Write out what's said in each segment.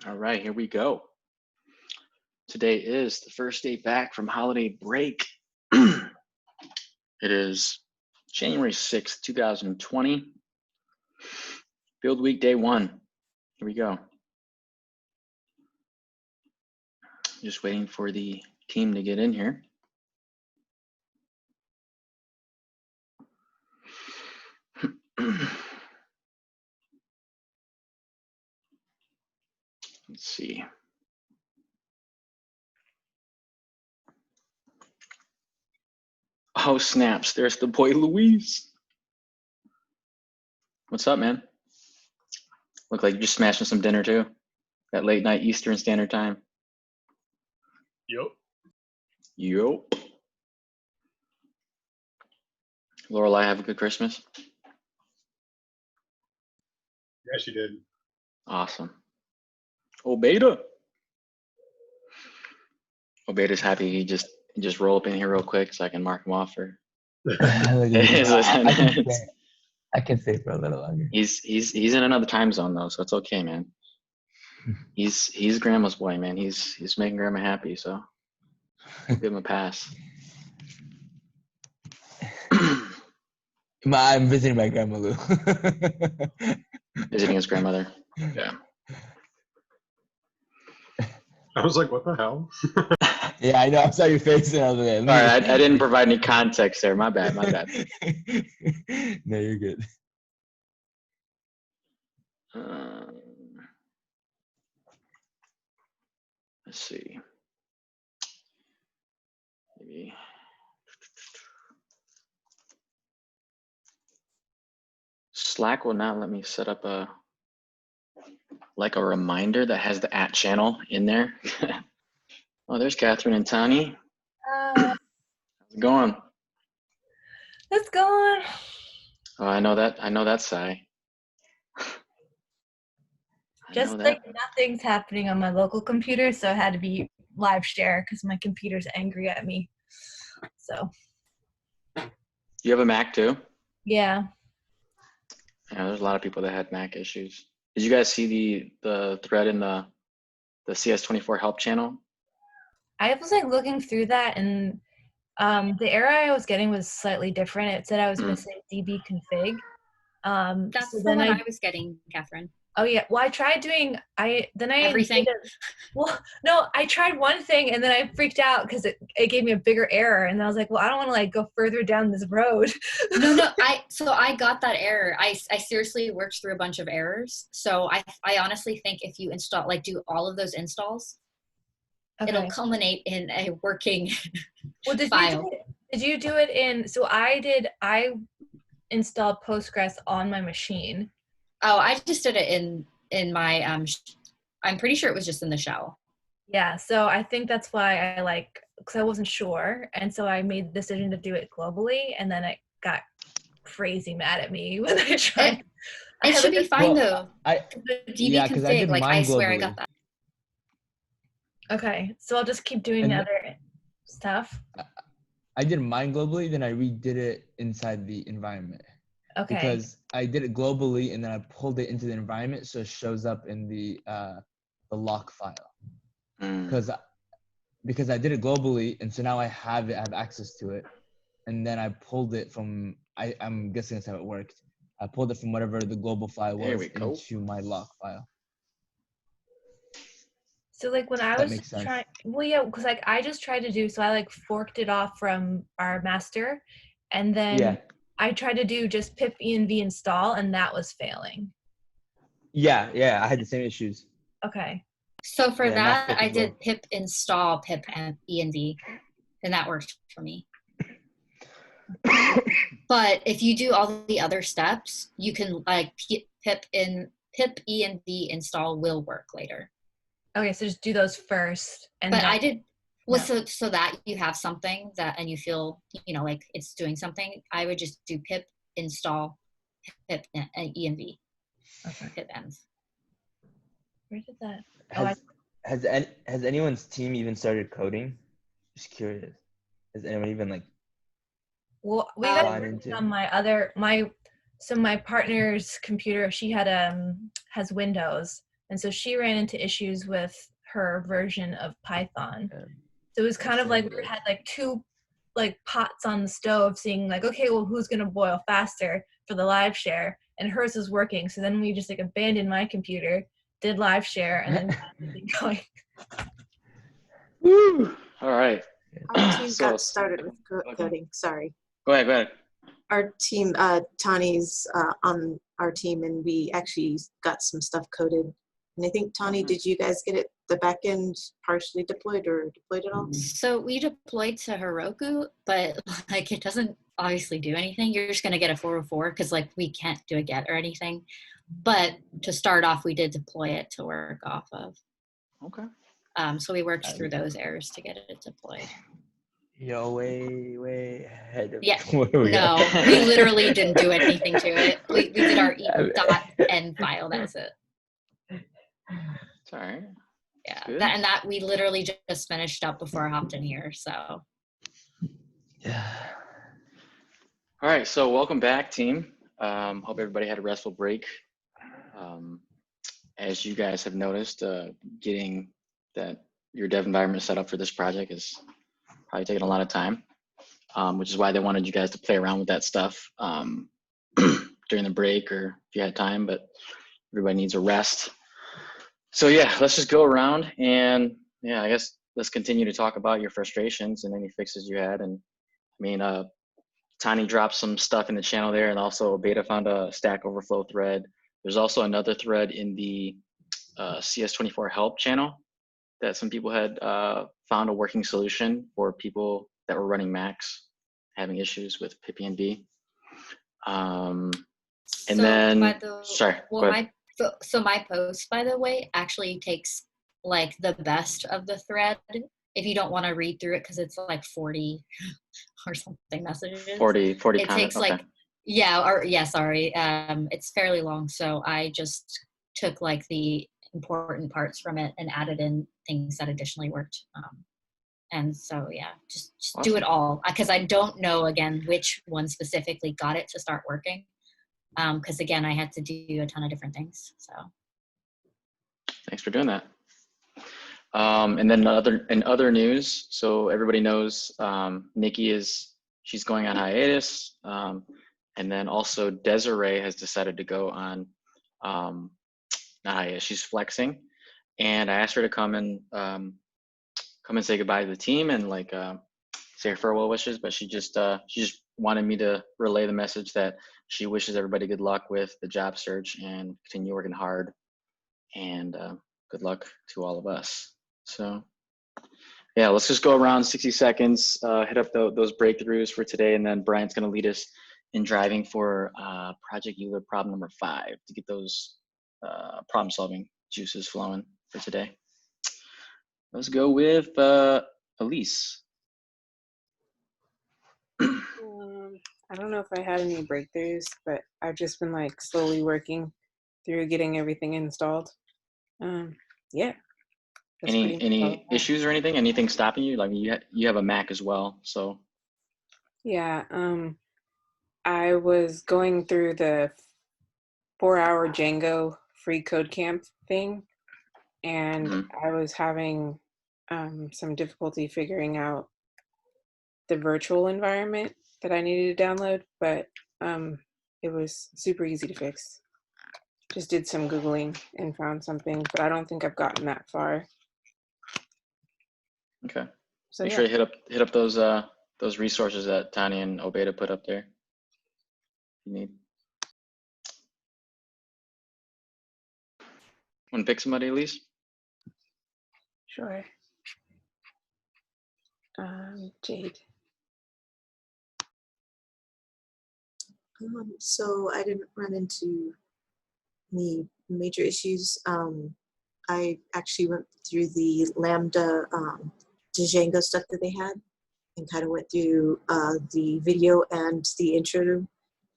All right, here we go. Today is the first day back from holiday break. It is January 6th, 2020. Field week day 1. Here we go. Just waiting for the team to get in here. Let's see. Oh, snaps. There's the boy Luis. What's up, man? Look like you're just smashing some dinner too. That late night Eastern Standard Time. Yup. Lorelai, have a good Christmas. Yeah, she did. Awesome. Obeda. Obeda's happy. He just roll up in here real quick so I can mark him off for. I can stay for a little longer. He's in another time zone though, so it's okay, man. He's grandma's boy, man. He's making grandma happy, so we'll give him a pass. I'm visiting my grandma, Lou. Visiting his grandmother. Yeah. I was like, what the hell? Yeah, I know. I saw your face and I was like, All right, I didn't provide any context there. My bad. No, you're good. Let's see. Maybe. Slack will not let me set up a reminder that has the @ channel in there. Oh, there's Catherine and Tani. How's it going? It's going. Oh, I know that sigh. Just like nothing's happening on my local computer, so I had to be live share because my computer's angry at me. So. You have a Mac too? Yeah. Yeah, there's a lot of people that had Mac issues. Did you guys see the thread in the CS24 help channel? I was like looking through that, and the error I was getting was slightly different. It said I was missing DB config. That's so the one I was getting, Catherine. Oh yeah. Well, I tried doing everything. I tried one thing and then I freaked out because it gave me a bigger error, and I was like, well, I don't want to like go further down this road. No. I got that error. I seriously worked through a bunch of errors. So I honestly think if you do all of those installs, it'll culminate in a working file. Did you do it in? So I installed Postgres on my machine. Oh, I just did it in my, I'm pretty sure it was just in the shell. Yeah, so I think that's why because I wasn't sure, and so I made the decision to do it globally, and then it got crazy mad at me when I tried. It should be fine though. The DB config, I swear globally. I got that. Okay, so I'll just keep doing the other stuff. I did mine globally, then I redid it inside the environment. Okay. Because I did it globally and then I pulled it into the environment so it shows up in the lock file. Because I did it globally, and so now I have access to it, and then I pulled it from I'm guessing that's how it worked. I pulled it from whatever the global file was into my lock file. So when I was trying, because I just tried to do, so I forked it off from our master, and then I tried to do just pip env install, and that was failing. Yeah, I had the same issues. Okay. So for that, I did pip install pip env, and that worked for me. But if you do all the other steps, you can pip env install will work later. Okay, so just do those first. I did so that you have something that and you feel it's doing something. I would just do pip install pip env. Okay. Pip env. Where did that? Has anyone's team even started coding? Just curious. Has anyone even Well, we got on my partner's computer. She has Windows, And so she ran into issues with her version of Python. So it was kind of like we had like two like pots on the stove seeing like, okay, well, who's going to boil faster for the live share? And hers is working. So then we just like abandoned my computer, did live share, and then got everything going. Woo! All right. Our team got started with coding. Sorry. Go ahead. Our team, Tani's on our team, and we actually got some stuff coded. And I think, Tani, did you guys get the back end partially deployed or deployed at all? So we deployed to Heroku, but like it doesn't obviously do anything. You're just going to get a 404 because like we can't do a get or anything. But to start off, we did deploy it to work off of. Okay. So we worked through those errors to get it deployed. Yo, way ahead of yeah. No, we literally didn't do anything to it. We did our .end file. That's it. It's all right. Yeah, that we literally just finished up before I hopped in here. So. Yeah. All right. So welcome back, team. Hope everybody had a restful break. As you guys have noticed, getting your dev environment set up for this project is probably taking a lot of time, which is why they wanted you guys to play around with that stuff during the break or if you had time, but everybody needs a rest. So yeah, let's just go around and I guess let's continue to talk about your frustrations and any fixes you had. And I mean, Tani dropped some stuff in the channel there, and also Beta found a Stack Overflow thread. There's also another thread in the CS24 help channel that some people had found a working solution for people that were running Macs having issues with PipiNV. And then, sorry, go ahead. So my post, by the way, actually takes like the best of the thread. If you don't want to read through it, because it's like 40 or something messages. 40 it comments, takes okay. like, sorry. It's fairly long. So I just took like the important parts from it and added in things that additionally worked. And so, just awesome. Do it all. Because I don't know, again, which one specifically got it to start working. Because again, I had to do a ton of different things. So, thanks for doing that. And then in other news, so everybody knows Nikki she's going on hiatus, and then also Desiree has decided to go on not hiatus. She's flexing, and I asked her to come and say goodbye to the team and like say her farewell wishes, but she just wanted me to relay the message that she wishes everybody good luck with the job search and continue working hard, and good luck to all of us. So yeah, let's just go around 60 seconds, hit up those breakthroughs for today, and then Brian's going to lead us in driving for Project Euler problem number 5 to get those problem solving juices flowing for today. Let's go with Elise. I don't know if I had any breakthroughs, but I've just been like slowly working through getting everything installed. Yeah. Any issues or anything? Anything stopping you? Like you have a Mac as well, so. Yeah. I was going through the 4-hour Django free code camp thing, and I was having some difficulty figuring out the virtual environment that I needed to download, but it was super easy to fix. Just did some Googling and found something, but I don't think I've gotten that far. Okay. So make sure you hit up those resources that Tani and Obeda put up there. You need. Want to pick somebody, Elise? Sure. Jade. So I didn't run into any major issues. I actually went through the Lambda Django stuff that they had and kind of went through the video and the intro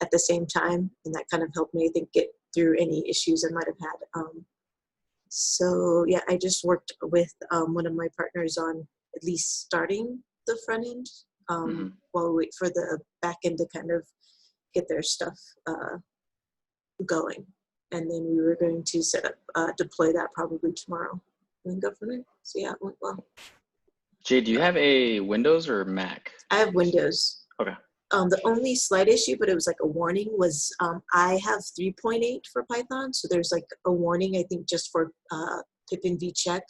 at the same time, and that kind of helped me, I think, get through any issues I might have had. So yeah, I just worked with one of my partners on at least starting the front end while we wait for the back end to kind of get their stuff going. and then we were going to set up, deploy that probably tomorrow, and then go from there. So yeah, it went well. Jay, do you have a Windows or Mac? I have Windows. Okay. The only slight issue, but it was like a warning, was I have 3.8 for Python, so there's like a warning, I think, just for pip and vcheck,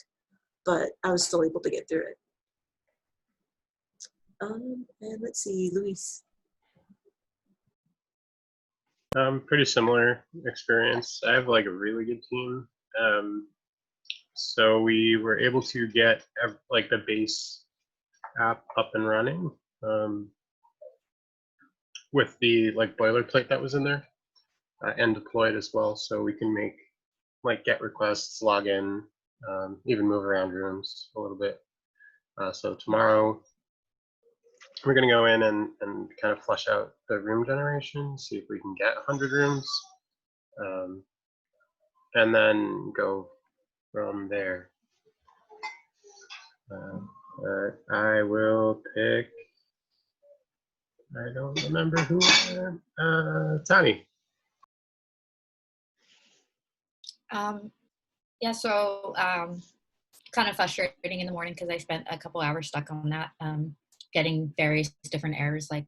but I was still able to get through it. And let's see, Luis. Pretty similar experience. I have like a really good team. So we were able to get like the base app up and running with the like boilerplate that was in there and deployed as well. So we can make like get requests, log in, even move around rooms a little bit. So tomorrow we're going to go in and kind of flesh out the room generation, see if we can get 100 rooms, and then go from there. I will pick, I don't remember who, Tani. Yeah, so kind of frustrating in the morning because I spent a couple hours stuck on that, getting various different errors. Like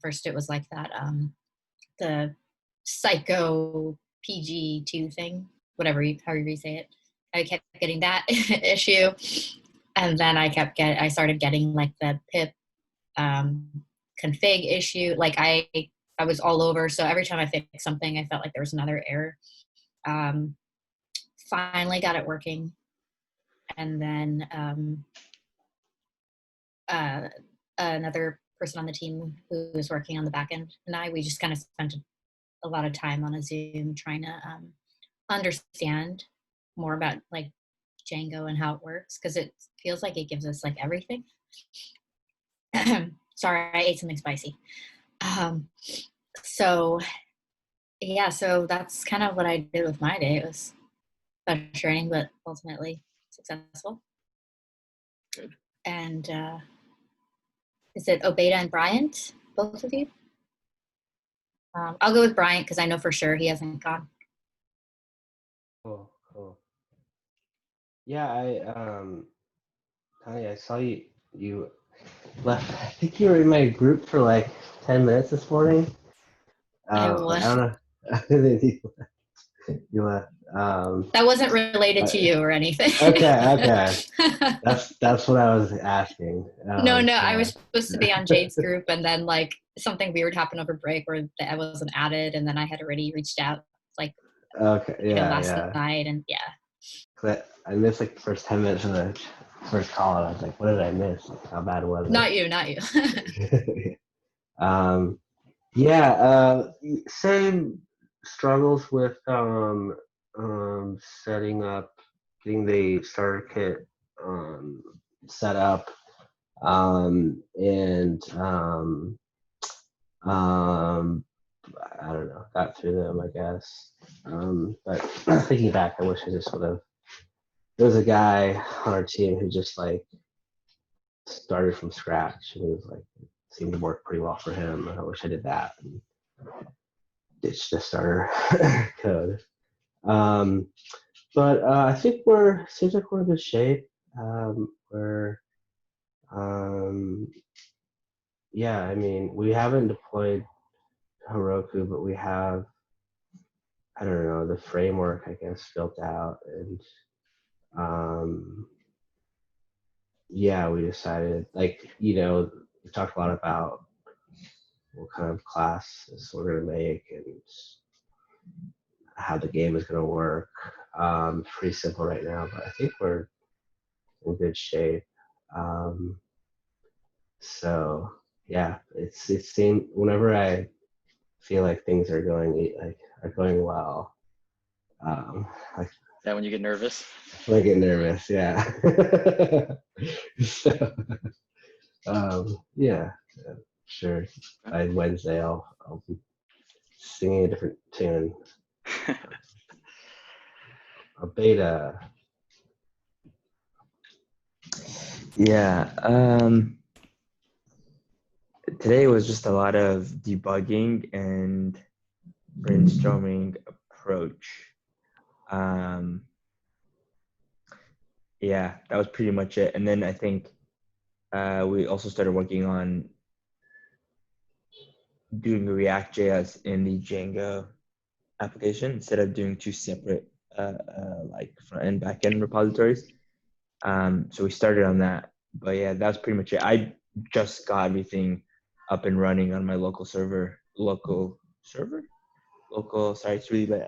first it was like that, the Psycho PG2 thing, however you say it. I kept getting that issue, and then I started getting like the pip config issue. Like I was all over, so every time I fixed something, I felt like there was another error. Finally got it working, and then another person on the team who was working on the back end and we just kind of spent a lot of time on a Zoom trying to understand more about like Django and how it works, because it feels like it gives us like everything. Sorry, I ate something spicy. So yeah, so that's kind of what I did with my day. It was frustrating, but ultimately successful. Good. And is it Obeda and Bryant, both of you? I'll go with Bryant because I know for sure he hasn't gone. Cool. Yeah, I saw you left. I think you were in my group for like 10 minutes this morning. I was. I don't know. I think you left. That wasn't related to you or anything. Okay. That's what I was asking. No, I was supposed to be on Jade's group, and then like something weird happened over break where I wasn't added, and then I had already reached out like last night, and yeah. I missed like the first 10 minutes of the first call, and I was like, what did I miss? Like, how bad was it? Not you. Same struggles with setting up, getting the starter kit set up, and I don't know, got through them, I guess. But thinking back, I wish I just would have. There was a guy on our team who just like started from scratch, and he was like, it seemed to work pretty well for him. I wish I did that and ditched the starter code. But I think seems like we're in good shape. I mean, we haven't deployed Heroku, but we have, I don't know, the framework, I guess, built out. And we decided, like, we talked a lot about what kind of classes we're going to make and how the game is going to work. Pretty simple right now, but I think we're in good shape. So yeah, it seems whenever I feel like things are going well. Is that when you get nervous? I get nervous, yeah. So, sure. By Wednesday, I'll be singing a different tune. A beta. Yeah. Today was just a lot of debugging and brainstorming approach. Yeah, that was pretty much it. And then I think we also started working on doing React.js in the Django application instead of doing two separate like front end, back end repositories. So we started on that. But yeah, that's pretty much it. I just got everything up and running on my local server. Sorry, it's really late.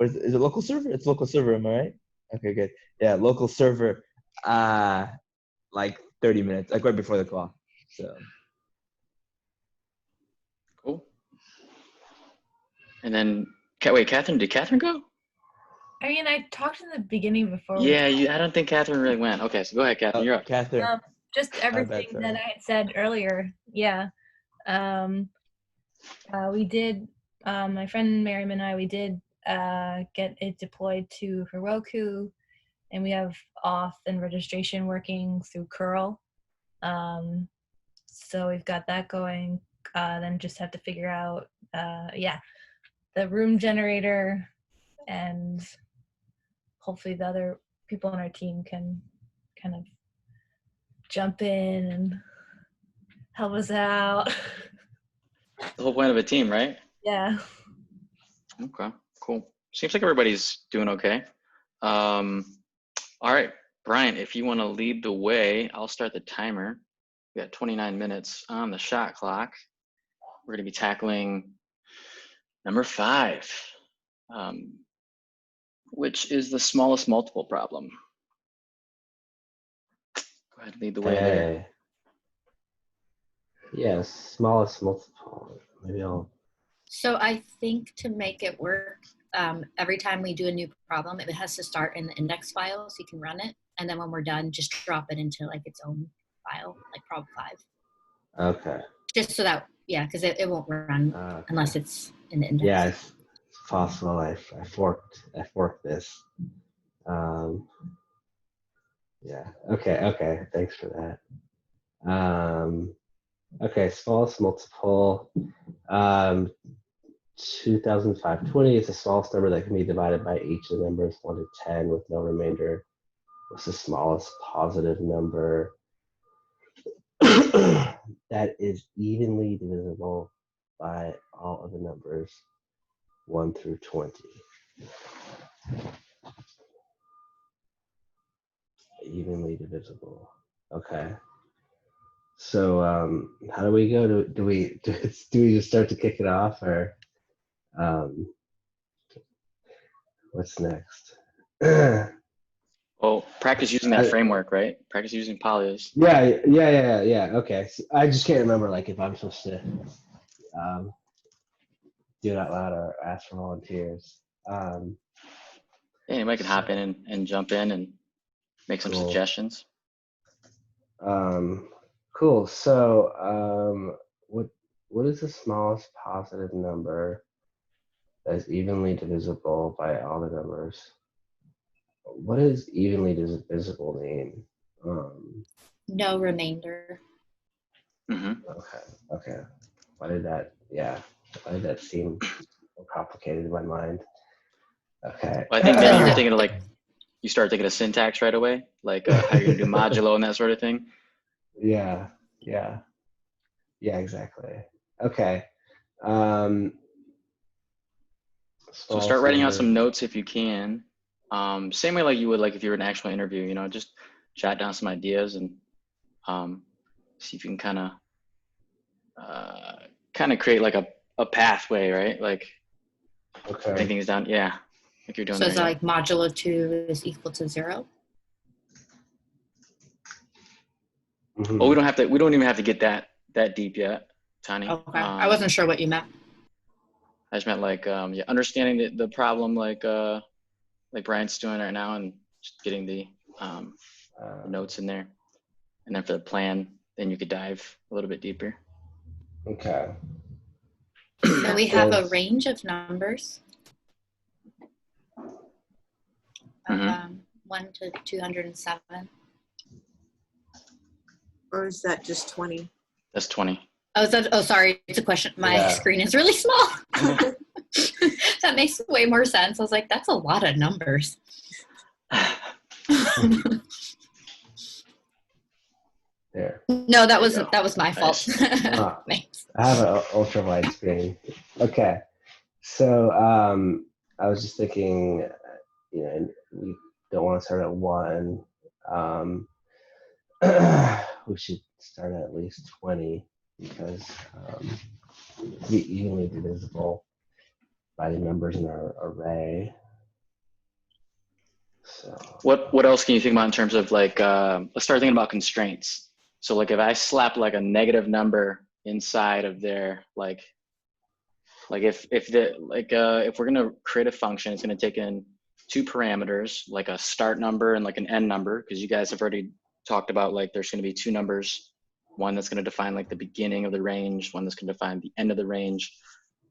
Is it local server? It's local server, am I right? Okay, good. Yeah, local server, like 30 minutes, like right before the call. So. Cool. And then, wait, Catherine, did Catherine go? I mean, I talked in the beginning before. Yeah, I don't think Catherine really went. Okay, so go ahead, Catherine, you're up. Catherine. Just everything that I had said earlier. Yeah. We did, my friend Miriam and I, we did get it deployed to Heroku, and we have auth and registration working through curl. So we've got that going. Then just have to figure out, the room generator, and hopefully the other people on our team can kind of jump in and help us out. The whole point of a team, right? Yeah. Okay, cool. Seems like everybody's doing okay. All right, Brian, if you want to lead the way, I'll start the timer. We got 29 minutes on the shot clock. We're going to be tackling number 5, which is the smallest multiple problem. Go ahead, lead the way there. Yes, smallest multiple. Maybe I'll. So I think to make it work, every time we do a new problem, it has to start in the index file so you can run it. And then when we're done, just drop it into like its own file, like prob 5. Okay. Just so that, because it won't run unless it's in the index. Yeah, it's possible. I forked this. Yeah. Okay. Thanks for that. Okay, smallest multiple. 2520 is the smallest number that can be divided by each of the numbers 1 to 10 with no remainder. What's the smallest positive number that is evenly divisible by all of the numbers 1 through 20? Evenly divisible. Okay. So how do we go? Do we just start to kick it off, or what's next? Well, practice using that framework, right? Practice using polys. Yeah. Okay. So I just can't remember like if I'm supposed to do it out loud or ask for volunteers. Yeah, anybody can hop in and jump in and make some suggestions. Cool. So what is the smallest positive number that is evenly divisible by all the numbers? What does evenly divisible mean? No remainder. Mm-hmm. Okay. Why did that seem so complicated in my mind? Okay. Well, I think then you're thinking of you start thinking of syntax right away, like how you're gonna do modulo and that sort of thing. Yeah, exactly. Okay. So start writing out some notes if you can. Same way like you would if you were an actual interview, just jot down some ideas and see if you can kind of create like a pathway, right? Like writing things down. Yeah, like you're doing. So is that like modulo 2 is equal to 0? Mm-hmm. Well, we don't even have to get that deep yet, Tani. Okay. I wasn't sure what you meant. I just meant understanding the problem like Brian's doing right now, and just getting the notes in there. And then for the plan, then you could dive a little bit deeper. Okay. So we have a range of numbers. 1 to 207. Or is that just 20? That's 20. Oh, sorry. It's a question. My screen is really small. That makes way more sense. I was like, that's a lot of numbers. There. No, that was my fault. Nice. I have an ultra wide screen. Okay. So I was just thinking, you know, we don't want to start at 1. We should start at least 20 because be evenly divisible by the numbers in our array. So what else can you think about in terms of like let's start thinking about constraints. So like if I slap like a negative number inside of there, like if we're gonna create a function, it's gonna take in 2 parameters, like a start number and like an end number, because you guys have already talked about like there's gonna be 2 numbers, one that's gonna define like the beginning of the range, one that's gonna define the end of the range.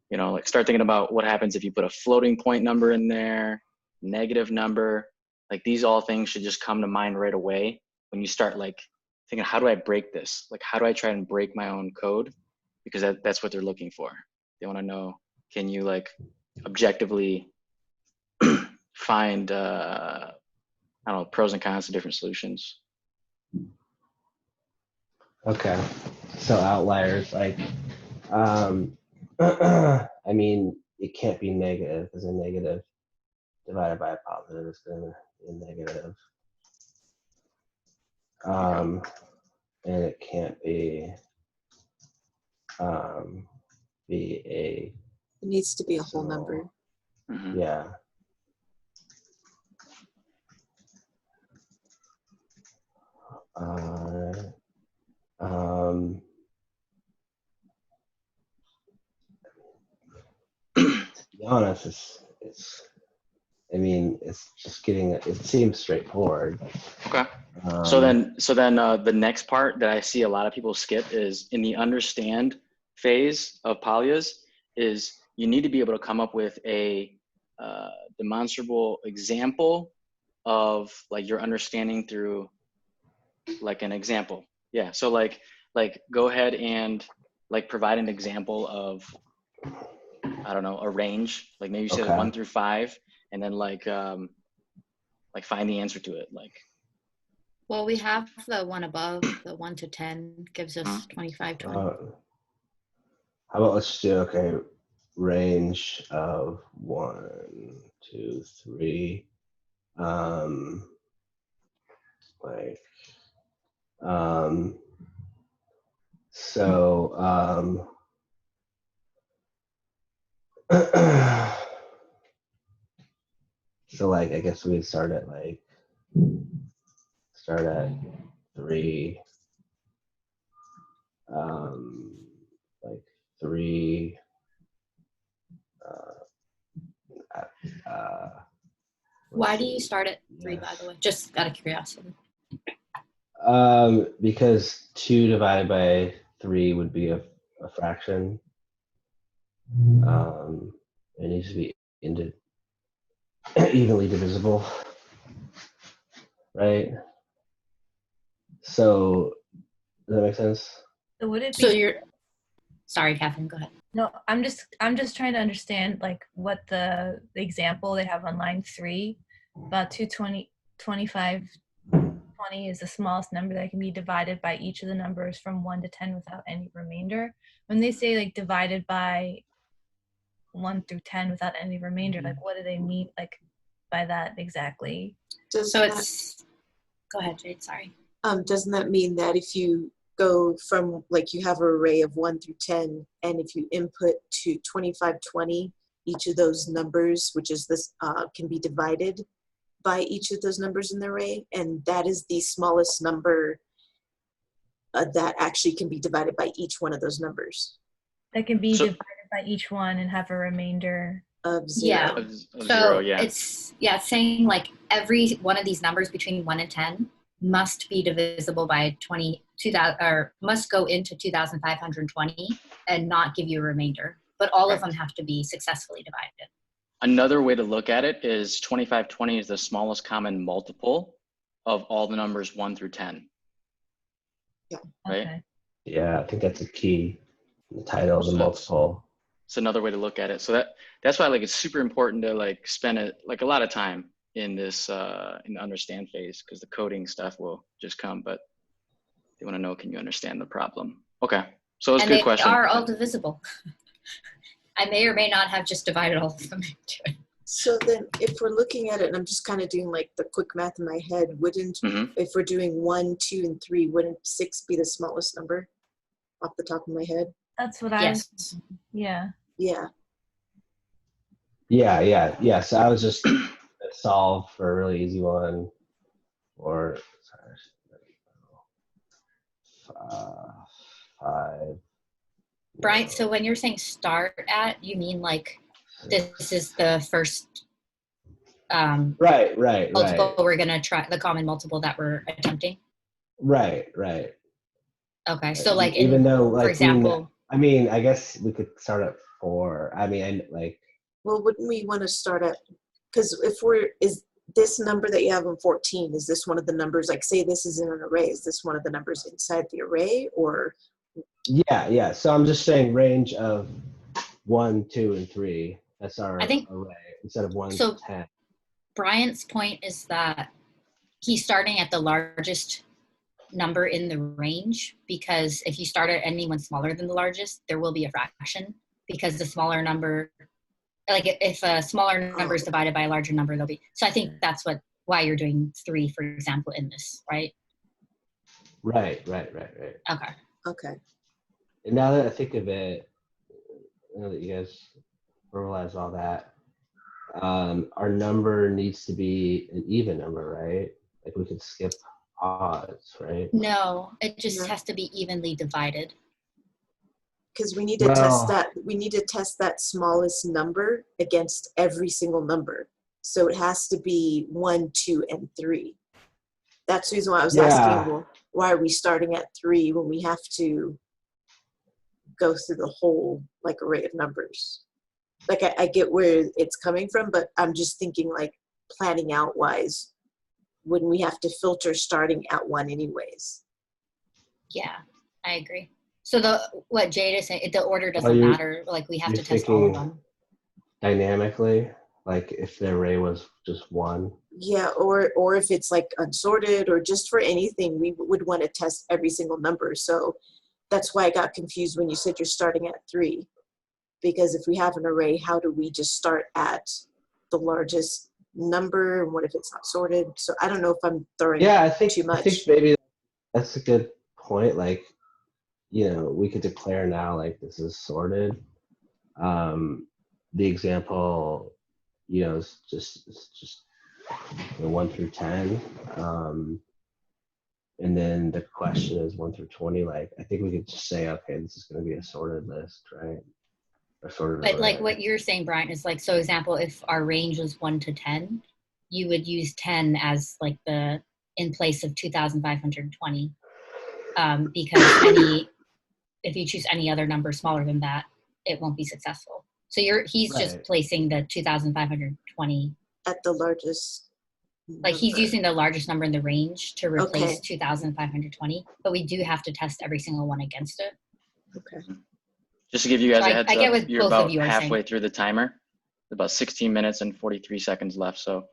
You know, like start thinking about what happens if you put a floating point number in there, negative number. Like these all things should just come to mind right away when you start like thinking, how do I break this? Like, how do I try and break my own code? Because that's what they're looking for. They want to know, can you like objectively find, I don't know, pros and cons to different solutions? okay, so outliers, like, I mean, it can't be negative because a negative divided by a positive is going to be negative. And it can't be a. It needs to be a whole number. Mm-hmm. Yeah. To be honest, it's. I mean, it's just getting. It seems straightforward. Okay. So then the next part that I see a lot of people skip is in the understand phase of Polyas is you need to be able to come up with a demonstrable example of like your understanding through like an example. Yeah. So like go ahead and like provide an example of, I don't know, a range, like maybe you say 1 through 5 and then like find the answer to it. Like, well, we have the one above, the 1 to 10 gives us 25, 20. How about let's do, okay, range of 1, 2, 3. So so like I guess we'd start at 3, like 3 Why do you start at 3, by the way? Just out of curiosity. Because 2 divided by 3 would be a fraction. It needs to be evenly divisible, right? So does that make sense? So would it be? So you're. Sorry, Catherine. Go ahead. No, I'm just trying to understand like what the example they have on line 3 about 220, 25, 20 is the smallest number that can be divided by each of the numbers from 1 to 10 without any remainder. When they say like divided by 1 through 10 without any remainder, like what do they mean like by that exactly? Go ahead, Jade, sorry. Doesn't that mean that if you go from like you have an array of 1 through 10 and if you input to 25, 20, each of those numbers, which is this, can be divided by each of those numbers in the array, and that is the smallest number that actually can be divided by each one of those numbers. That can be divided by each one and have a remainder of 0. Yeah. Of so 0, yeah. It's saying like every one of these numbers between 1 and 10 must be divisible by 20,000 or must go into 2,520 and not give you a remainder. But all of them have to be successfully divided. Another way to look at it is 2520 is the smallest common multiple of all the numbers 1 through 10. Yeah. Right? Okay. Yeah, I think that's a key. The title of the multiple. It's another way to look at it. So that's why like it's super important to like spend a lot of time in this in the understand phase, because the coding stuff will just come, but they want to know, can you understand the problem? Okay, so it's a good question. And they are all divisible. I may or may not have just divided all of them into it. So then if we're looking at it, and I'm just kind of doing like the quick math in my head, wouldn't, if we're doing 1, 2, and 3, wouldn't 6 be the smallest number off the top of my head? That's what Yeah. Yeah. So I was just gonna solve for a really easy one, or 5. Brian, so when you're saying start at, you mean like this is the first right. multiple we're gonna try, the common multiple that we're attempting? Right. Okay, so like even though, like, for example, I mean, I guess we could start at 4. I mean, like. Well, wouldn't we want to start at, because is this number that you have in 14, is this one of the numbers, like say this is in an array, is this one of the numbers inside the array, or? Yeah. So I'm just saying range of 1, 2, and 3. That's our array instead of 1 to 10. Brian's point is that he's starting at the largest number in the range, because if you start at anyone smaller than the largest, there will be a fraction, because the smaller number, like if a smaller number is divided by a larger number, there'll be. So I think that's why you're doing 3, for example, in this, right? Right. Okay. And now that I think of it, now that you guys verbalize all that, our number needs to be an even number, right? Like we could skip odds, right? No, it just has to be evenly divided. Because we need to test that. We need to test that smallest number against every single number. So it has to be 1, 2, and 3. That's the reason why I was asking, well, why are we starting at 3 when we have to go through the whole like array of numbers? Like I get where it's coming from, but I'm just thinking like planning out wise, wouldn't we have to filter starting at 1 anyways? Yeah, I agree. So what Jade is saying, the order doesn't matter. Like we have to test all of them. Dynamically, like if the array was just 1. Yeah, or if it's like unsorted, or just for anything, we would want to test every single number. So that's why I got confused when you said you're starting at 3. Because if we have an array, how do we just start at the largest number? And what if it's not sorted? So I don't know if I'm throwing too much. I think maybe that's a good point. Like, we could declare now like this is sorted. The example, is just 1 through 10. And then the question is 1 through 20. Like, I think we could just say, okay, this is going to be a sorted list, right? But like what you're saying, Brian, is like, so example, if our range was 1 to 10, you would use 10 as like in place of 2,520. Because if you choose any other number smaller than that, it won't be successful. So he's just placing the 2,520 at the largest. Like he's using the largest number in the range to replace 2,520, but we do have to test every single one against it. Okay. Just to give you guys a heads I get up, what you're both about of you are halfway saying. through the timer. About 16 minutes and 43 seconds left. So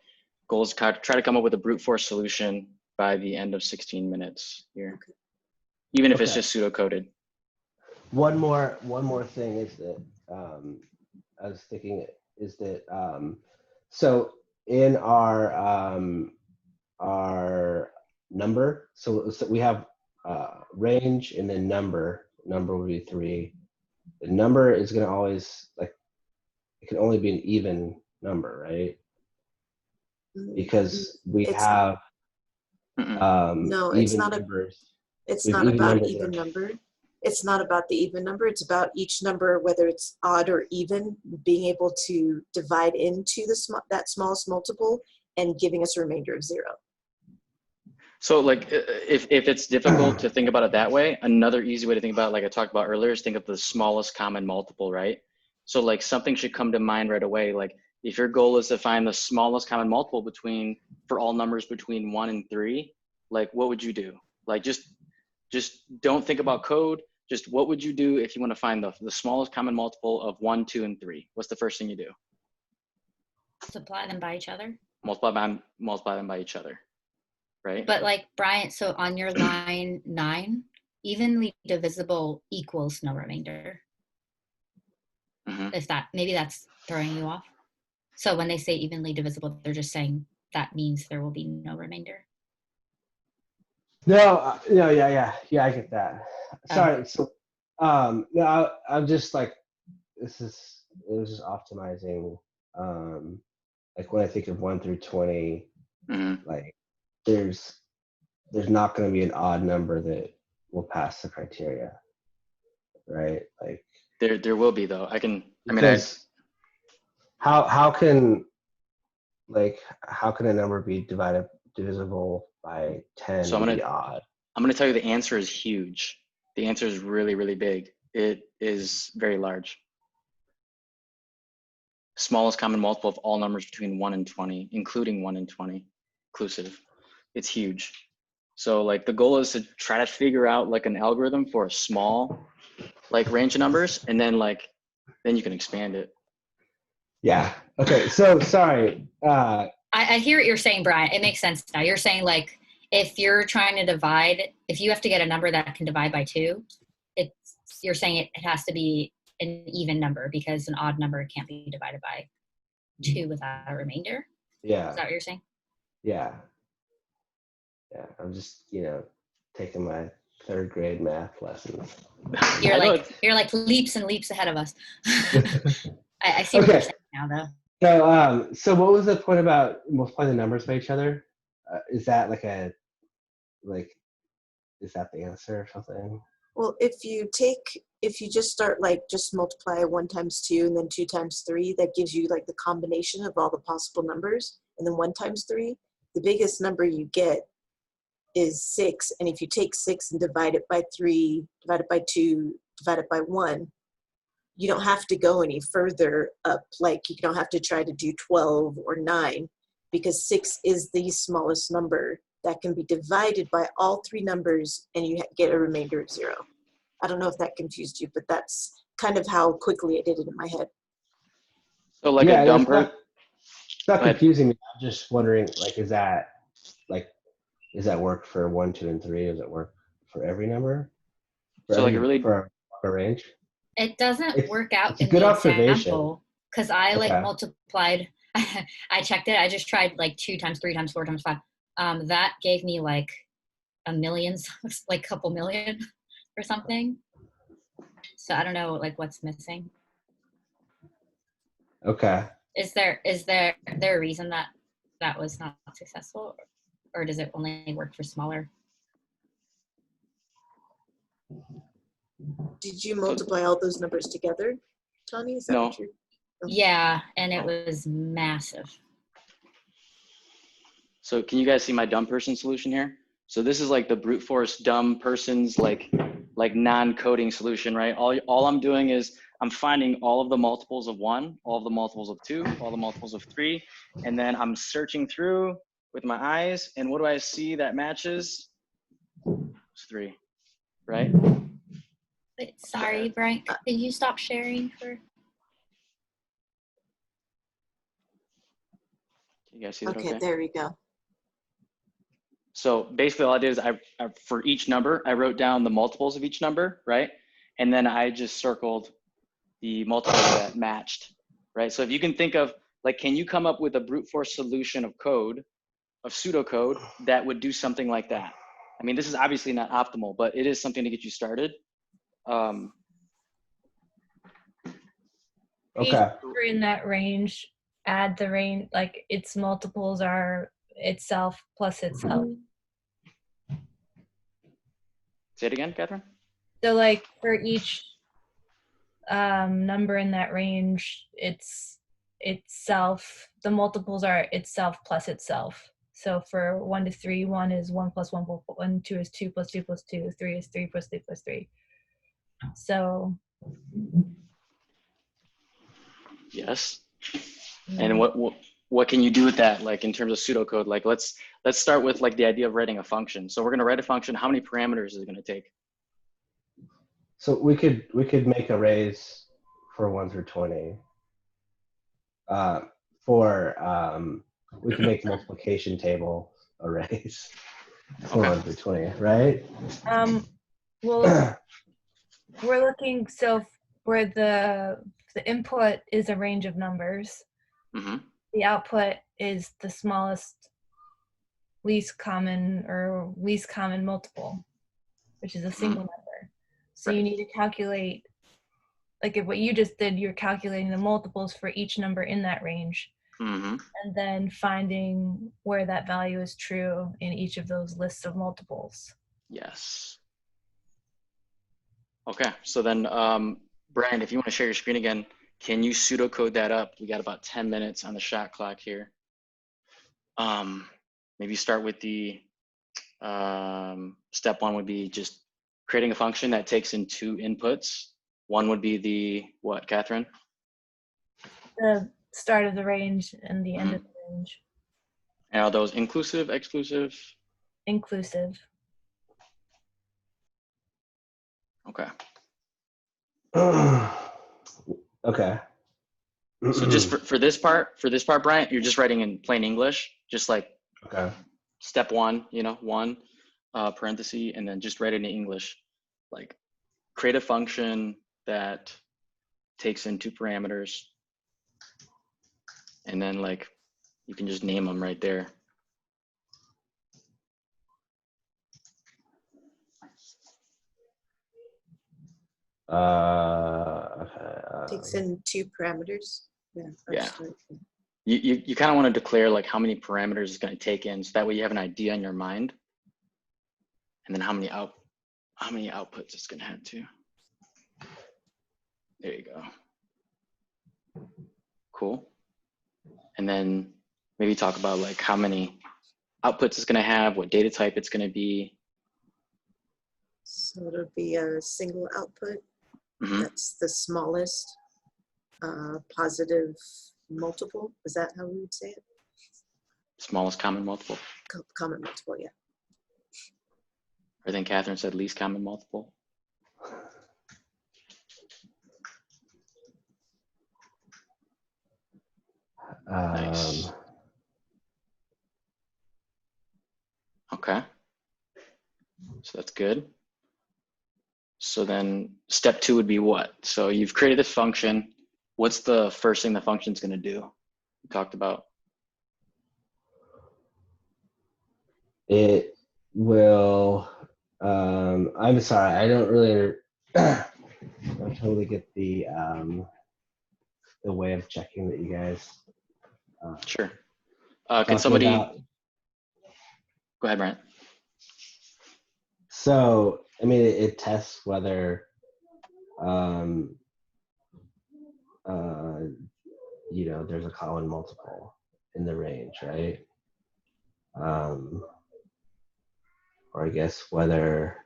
goal is try to come up with a brute force solution by the end of 16 minutes here. Okay. Even if it's just pseudocoded. One more thing is that I was thinking is that so in our number, so we have range and then number will be 3. The number is going to always, like, it can only be an even number, right? Because we have no, it's not numbers. It's not about even number. It's not about the even number. It's about each number, whether it's odd or even, being able to divide into that smallest multiple and giving us a remainder of 0. So like if it's difficult to think about it that way, another easy way to think about it, like I talked about earlier, is think of the smallest common multiple, right? So like something should come to mind right away. Like if your goal is to find the smallest common multiple for all numbers between 1 and 3, like what would you do? Like just don't think about code. just what would you do if you want to find the smallest common multiple of 1, 2, and 3? What's the first thing you do? Multiply them by each other. Multiply them by each other, right? But like Bryant, so on your line 9, evenly divisible equals no remainder. If that, maybe that's throwing you off. So when they say evenly divisible, they're just saying that means there will be no remainder. No, yeah, I get that. Sorry, so, no, I'm just like, it was just optimizing, like when I think of 1 through 20, like there's not going to be an odd number that will pass the criteria, right? Like there will be though. How can a number be divisible by 10 so and be odd? I'm going to tell you the answer is huge. The answer is really, really big. It is very large. Smallest common multiple of all numbers between 1 and 20, including 1 and 20, inclusive. It's huge. So like the goal is to try to figure out like an algorithm for a small like range of numbers, and then you can expand it. Yeah. Okay. So sorry. I hear what you're saying, Brian. It makes sense now. You're saying like if you're trying to divide, if you have to get a number that can divide by 2, you're saying it has to be an even number because an odd number can't be divided by 2 without a remainder. Yeah. Is that what you're saying? Yeah. Yeah. I'm just taking my 3rd grade math lessons. You're like leaps and leaps ahead of us. I see what you're saying now, though. So what was the point about multiplying the numbers by each other? Is that is that the answer or something? Well, if you just start just multiply 1 times 2 and then 2 times 3, that gives you like the combination of all the possible numbers, and then 1 times 3, the biggest number you get is 6. And if you take 6 and divide it by 3, divide it by 2, divide it by 1, you don't have to go any further up. Like you don't have to try to do 12 or 9, because 6 is the smallest number that can be divided by all 3 numbers and you get a remainder of 0. I don't know if that confused you, but that's kind of how quickly I did it in my head. So like a number. It's not confusing me. I'm just wondering, does that work for 1, 2, and 3? Does it work for every number? For a range? It doesn't work out in the example because I multiplied. I checked it. I just tried 2 times, 3 times, 4 times, 5. That gave me like a million, like a couple million or something. So I don't know what's missing. Okay. Is there a reason that was not successful, or does it only work for smaller? Did you multiply all those numbers together, Tony? Is that no. Yeah, and it was massive. So can you guys see my dumb person solution here? So this is like the brute force dumb person's like non-coding solution, right? All I'm doing is I'm finding all of the multiples of 1, all of the multiples of 2, all the multiples of 3, and then I'm searching through with my eyes, and what do I see that matches? It's 3, right? Wait, sorry, Brian. Did you stop sharing for? You guys see that? Okay, there we go. So basically all I did is I for each number, I wrote down the multiples of each number, right? And then I just circled the multiples that matched, right? So if you can think of, can you come up with a brute force solution of code, of pseudocode, that would do something like that? I mean, this is obviously not optimal, but it is something to get you started. Okay. In that range, add the range, its multiples are itself plus itself. Say it again, Catherine. So for each number in that range, it's itself, the multiples are itself plus itself. So for 1 to 3, 1 is 1 plus 1 plus 1, 2 is 2 plus 2 plus 2, 3 is 3 plus 3 plus 3. So yes. And what can you do with that, in terms of pseudocode? Let's start with the idea of writing a function. So we're going to write a function. How many parameters is it going to take? So we could make arrays for 1 through 20. We can make multiplication table arrays for 1 through 20, right? Well, we're looking, so where the input is a range of numbers, the output is the smallest least common multiple, which is a single number. So you need to calculate, like if what you just did, you're calculating the multiples for each number in that range, and then finding where that value is true in each of those lists of multiples. Yes. Okay, so then, Brian, if you want to share your screen again, can you pseudocode that up? We got about 10 minutes on the shot clock here. Maybe start with the step 1 would be just creating a function that takes in 2 inputs. One would be the what, Catherine? The start of the range and the end of the range. And are those inclusive, exclusive? Inclusive. Okay. Okay. So just for this part, Brian, you're just writing in plain English, just like step 1, 1 parenthesis, and then just write it in English, like create a function that takes in 2 parameters, and then like you can just name them right there. Takes in 2 parameters. Yeah. You kind of want to declare like how many parameters it's going to take in, so that way you have an idea in your mind, and then how many outputs it's going to have too. There you go. Cool. And then maybe talk about like how many outputs it's going to have, what data type it's going to be. So it'll be a single output. That's the smallest positive multiple. Is that how we would say it? Smallest common multiple. Common multiple, yeah. I think Catherine said least common multiple. Nice. Okay. So that's good. So then step 2 would be what? So you've created this function. What's the first thing the function's going to do? We talked about. It will, I'm sorry, I don't really, I don't totally get the way of checking that you guys. Sure. Can somebody, go ahead, Brent. So, I mean, it tests whether, there's a common multiple in the range, right? Or I guess whether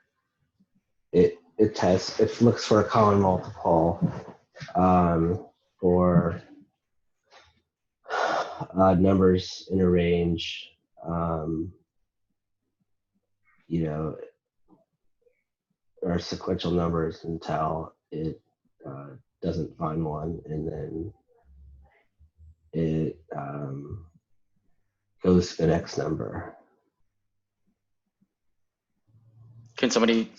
it tests, it looks for a common multiple for numbers in a range, or sequential numbers until it doesn't find one, and then it goes to the next number. Can somebody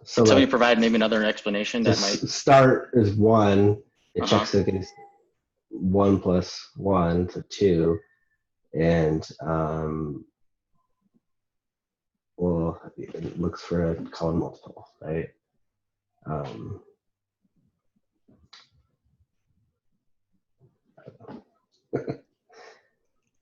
somebody provide maybe another explanation that might start as 1, it checks against 1 plus 1 to 2, and well, it looks for a common multiple, right?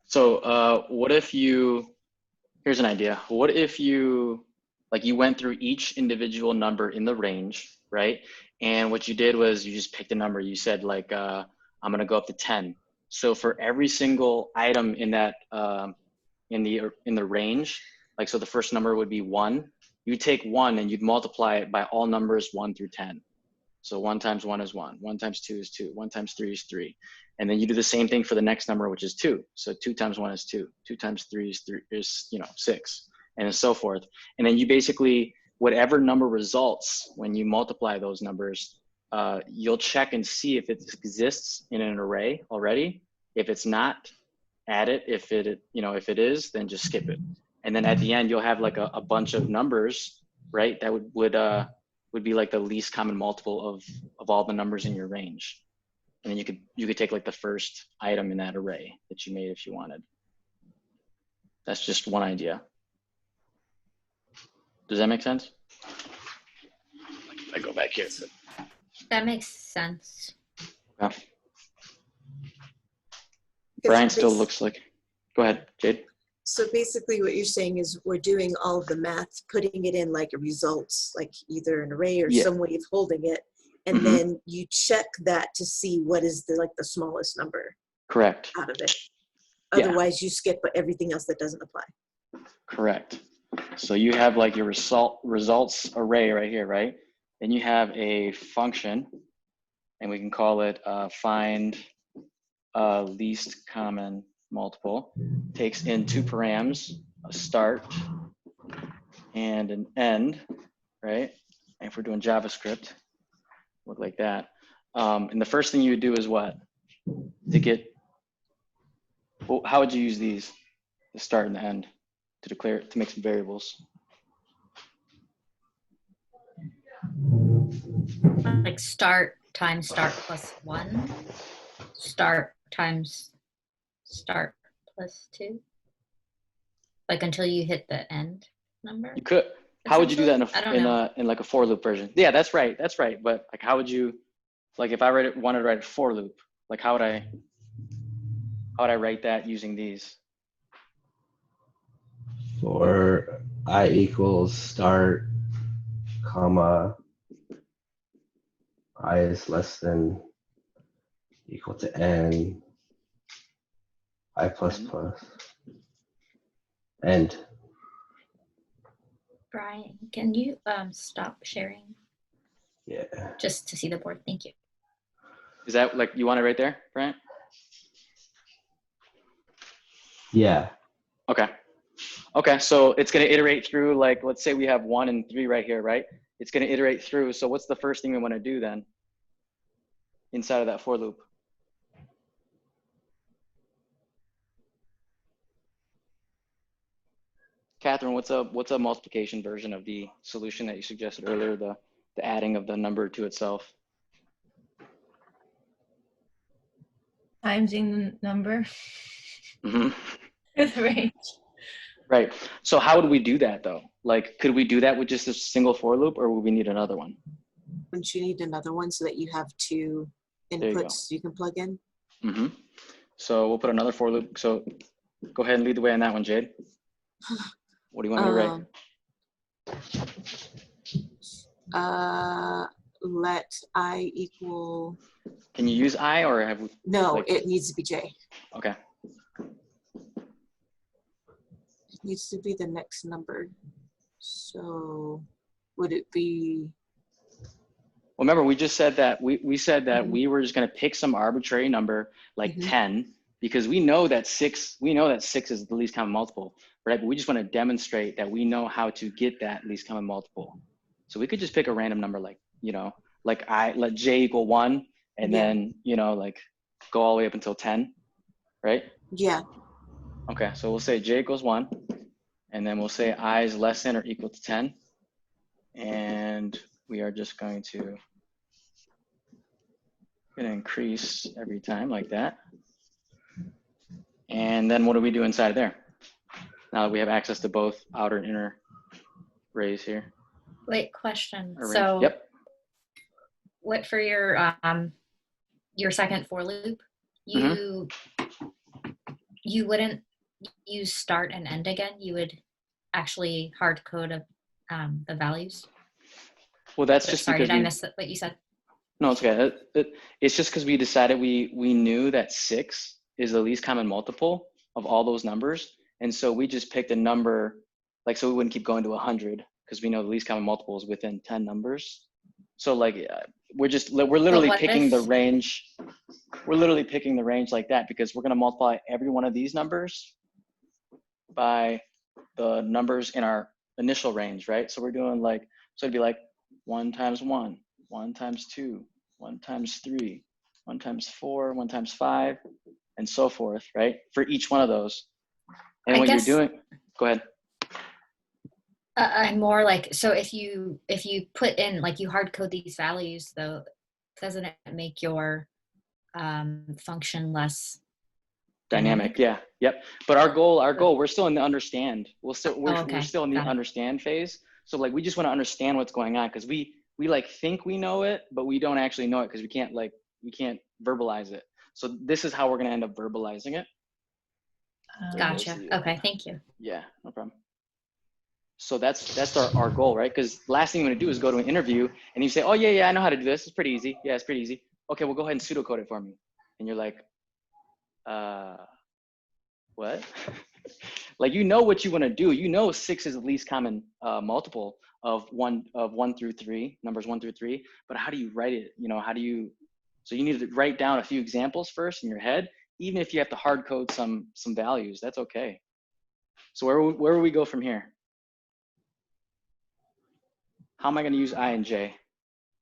So what if here's an idea. What if you went through each individual number in the range, right? And what you did was you just picked a number. You said like, I'm gonna go up to 10. So for every single item in that, in the range, like, so the first number would be 1, you take 1 and you'd multiply it by all numbers 1 through 10. So 1 times 1 is 1, 1 times 2 is 2, 1 times 3 is 3. And then you do the same thing for the next number, which is 2. So 2 times 1 is 2, 2 times 3 is 6, and so forth. And then you basically whatever number results when you multiply those numbers, you'll check and see if it exists in an array already. If it's not, add it. If it is, then just skip it. And then at the end, you'll have like a bunch of numbers, right? That would be like the least common multiple of all the numbers in your range. And then you could take like the first item in that array that you made if you wanted. That's just one idea. Does that make sense? I go back here. That makes sense. Okay. Brian still looks like, go ahead, Jade. So basically what you're saying is we're doing all of the math, putting it in like a results, like either an array or some way of holding it. And then you check that to see what is the smallest number. Correct. Out of it. Otherwise you skip everything else that doesn't apply. Correct. So you have like your results array right here, right? Then you have a function, and we can call it find least common multiple. Takes in two params, a start and an end, right? And if we're doing JavaScript, look like that. And the first thing you would do is what? To get, well, how would you use these? The start and the end to declare, to make some variables. Like start times start plus 1, start times start plus 2, like until you hit the end number. You could. How would you do that in like a for loop version? Yeah, that's right. That's right. But like, how would you, like, if I wanted to write a for loop, like how would I write that using these? For I equals start, comma, I is less than equal to n, I plus plus, end. Brian, can you stop sharing? Yeah. Just to see the board. Thank you. Is that like, you want it right there, Brian? Yeah. Okay. Okay, so it's going to iterate through, like, let's say we have 1 and 3 right here, right? It's going to iterate through. So what's the first thing we want to do then inside of that for loop? Catherine, what's a multiplication version of the solution that you suggested earlier, the adding of the number to itself? Timesing the number. Mm-hmm. Range. Right. So how would we do that though? Like, could we do that with just a single for loop, or would we need another one? Wouldn't you need another one so that you have two inputs you can plug in? Mm-hmm. So we'll put another for loop. So go ahead and lead the way on that one, Jade. What do you want me to write? Let I equal. Can you use I, or have we? No, like, it needs to be J. Okay. It needs to be the next number. So would it be? Well, remember, we just said that we said that we were just going to pick some arbitrary number like 10, because we know that 6 is the least common multiple, right? But we just want to demonstrate that we know how to get that least common multiple. So we could just pick a random number, like, like let J equal 1, and then, like go all the way up until 10, right? Yeah. Okay, so we'll say J equals 1, and then we'll say I is less than or equal to 10. And we are just going to increase every time like that. And then what do we do inside of there? Now that we have access to both outer and inner arrays here. Wait, question. Arrange. So yep. What for your second for loop, you wouldn't use start and end again. You would actually hard code the values. Well, that's just sorry. Because did I miss what you said? No, it's okay. It's just because we decided we knew that 6 is the least common multiple of all those numbers, and so we just picked a number, like, so we wouldn't keep going to 100 because we know the least common multiple is within 10 numbers. So like we're literally picking the range. We're literally picking the range like that because we're going to multiply every one of these numbers by the numbers in our initial range, right? So we're doing like So it'd be like 1 times 1, 1 times 2, 1 times 3, 1 times 4, 1 times 5, and so forth, right? For each one of those. And what you're doing, go ahead. I'm more like, so if you put in, like, you hard code these values, though, doesn't it make your function less dynamic? Yeah, yep. But our goal, we're still in the understand. We're still in the understand phase. So like, we just want to understand what's going on, because we like think we know it, but we don't actually know it because we can't verbalize it. So this is how we're going to end up verbalizing it. Gotcha. Okay, thank you. Yeah, no problem. So that's our goal, right? Because last thing you want to do is go to an interview and you say, oh yeah, I know how to do this. It's pretty easy. Yeah, it's pretty easy. Okay, well, go ahead and pseudocode it for me. And you're like, what? Like, you know what you want to do. You know 6 is the least common multiple of 1 through 3, numbers 1 through 3. But how do you write it? You know, so you need to write down a few examples first in your head, even if you have to hard code some values. That's okay. So where will we go from here? How am I going to use I and J?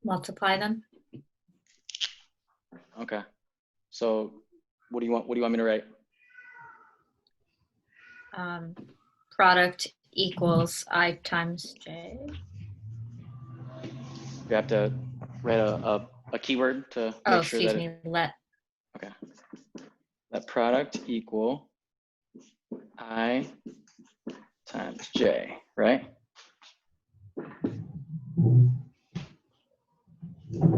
Multiply them. Okay. So what do you want me to write? Product equals I times J. You have to write a keyword to make sure that okay. Let product equal I times J, right?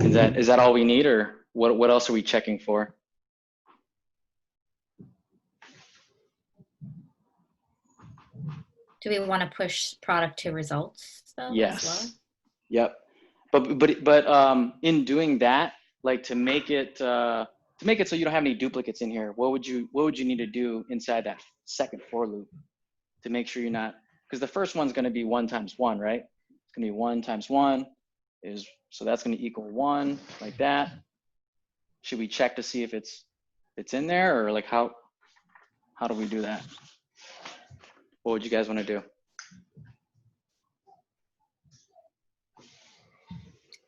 Is that all we need, or what else are we checking for? Do we want to push product to results though? Yes. As well? Yep. But in doing that, like, to make it so you don't have any duplicates in here, what would you need to do inside that second for loop to make sure you're not, because the first one's going to be 1 times 1, right? It's going to be 1 times 1 so that's going to equal 1, like that. Should we check to see if it's in there, or like how do we do that? What would you guys want to do?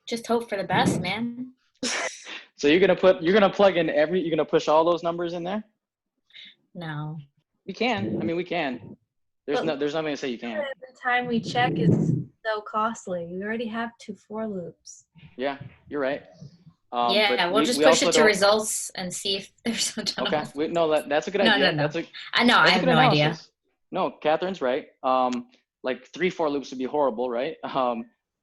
Just hope for the best, man. So you're gonna plug in you're gonna push all those numbers in there? No. We can. I mean, we can. There's nothing to say you can't. The time we check is so costly. We already have 2 for loops. Yeah, you're right. Yeah, we'll just push it to results and see if there's a ton of. No, that's a good idea. No. I know. I have no idea. No, Catherine's right. Like 3 for loops would be horrible, right?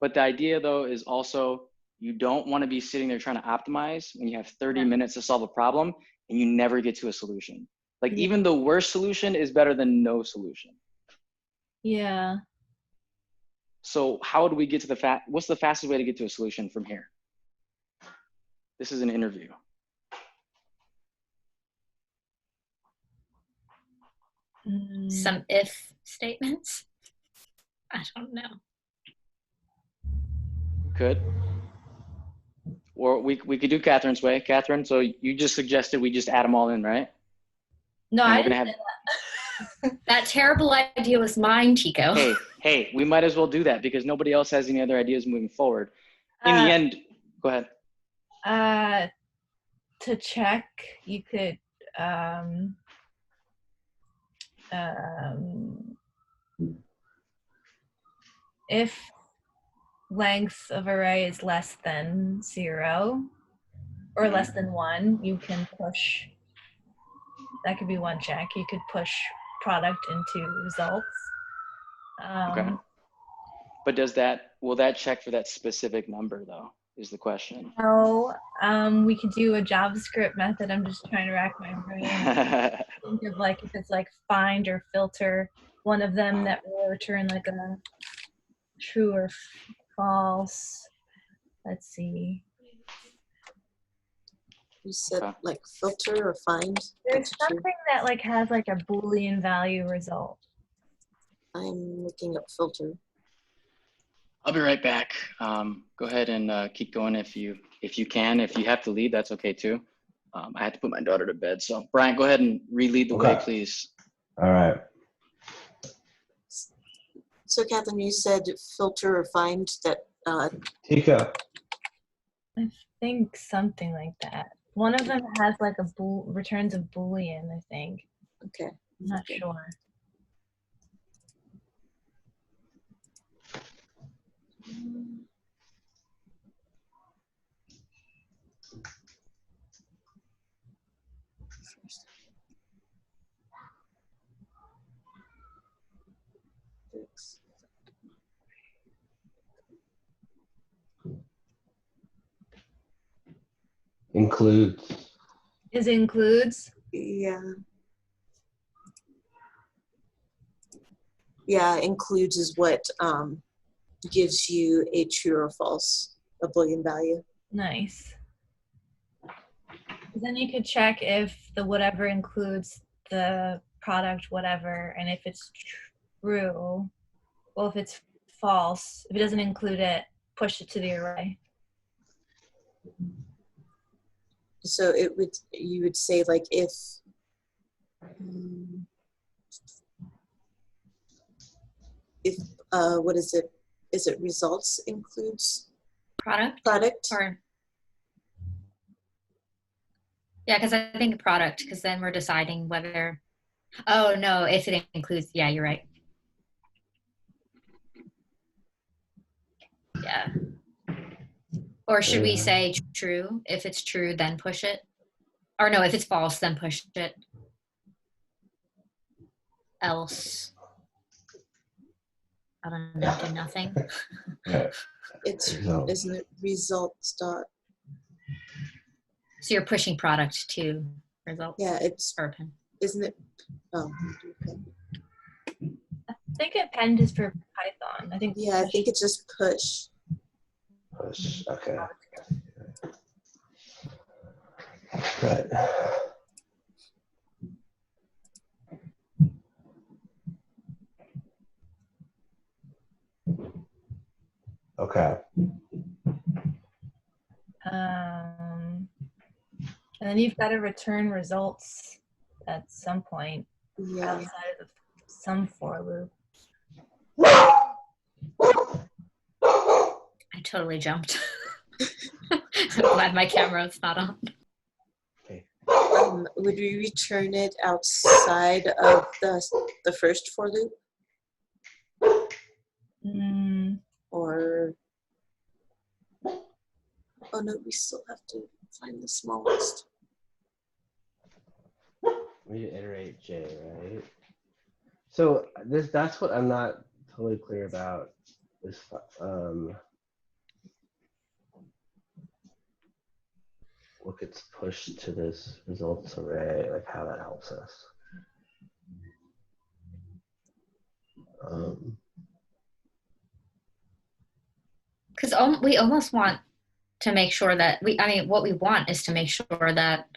But the idea, though, is also you don't want to be sitting there trying to optimize when you have 30 minutes to solve a problem and you never get to a solution. Like, even the worst solution is better than no solution. Yeah. So how do we get to what's the fastest way to get to a solution from here? This is an interview. Some if statements? I don't know. Could. Or we could do Catherine's way. Catherine, so you just suggested we just add them all in, right? No, and I didn't say that. That terrible idea was mine, Tico. Hey, we might as well do that because nobody else has any other ideas moving forward. In the end, go ahead. To check, you could if length of array is less than 0 or less than 1, you can push. That could be one check. You could push product into results. Okay. But will that check for that specific number, though, is the question? No, we could do a JavaScript method. I'm just trying to rack my brain. Think of like if it's like find or filter one of them that will return like a true or false. Let's see. You said like filter or find? There's something that like has like a Boolean value result. I'm looking up filter. I'll be right back. Go ahead and keep going if you can. If you have to leave, that's okay too. I had to put my daughter to bed. So Brian, go ahead and re-lead the way, please. All right. So Catherine, you said filter or find that. Tico. I think something like that. One of them has like a returns a Boolean, I think. Okay. I'm not sure. Includes. Is includes? Yeah. Yeah, includes is what gives you a true or false, a Boolean value. Nice. Then you could check if the whatever includes the product whatever, and if it's true, well, if it's false, if it doesn't include it, push it to the array. So you would say like if what is it? Is it results includes product? Or yeah, because I think product, because then we're deciding whether, oh no, if it includes, yeah, you're right. Yeah. Or should we say true? If it's true, then push it. Or no, if it's false, then push it. Else, I don't know, do nothing. Isn't it results dot? So you're pushing product to results. Yeah, it's open. Isn't it? Oh, okay. I think append is for Python. I think. Yeah, I think it's just push. Push. Okay. Right. Okay. And then you've got to return results at some point outside of some for loop. I totally jumped. I'm glad my camera's not on. Okay. Would we return it outside of the first for loop? Or oh no, we still have to find the smallest. We need to iterate J, right? So that's what I'm not totally clear about. Is what gets pushed to this results array, like how that helps us. Because we almost want to make sure that what we want is to make sure that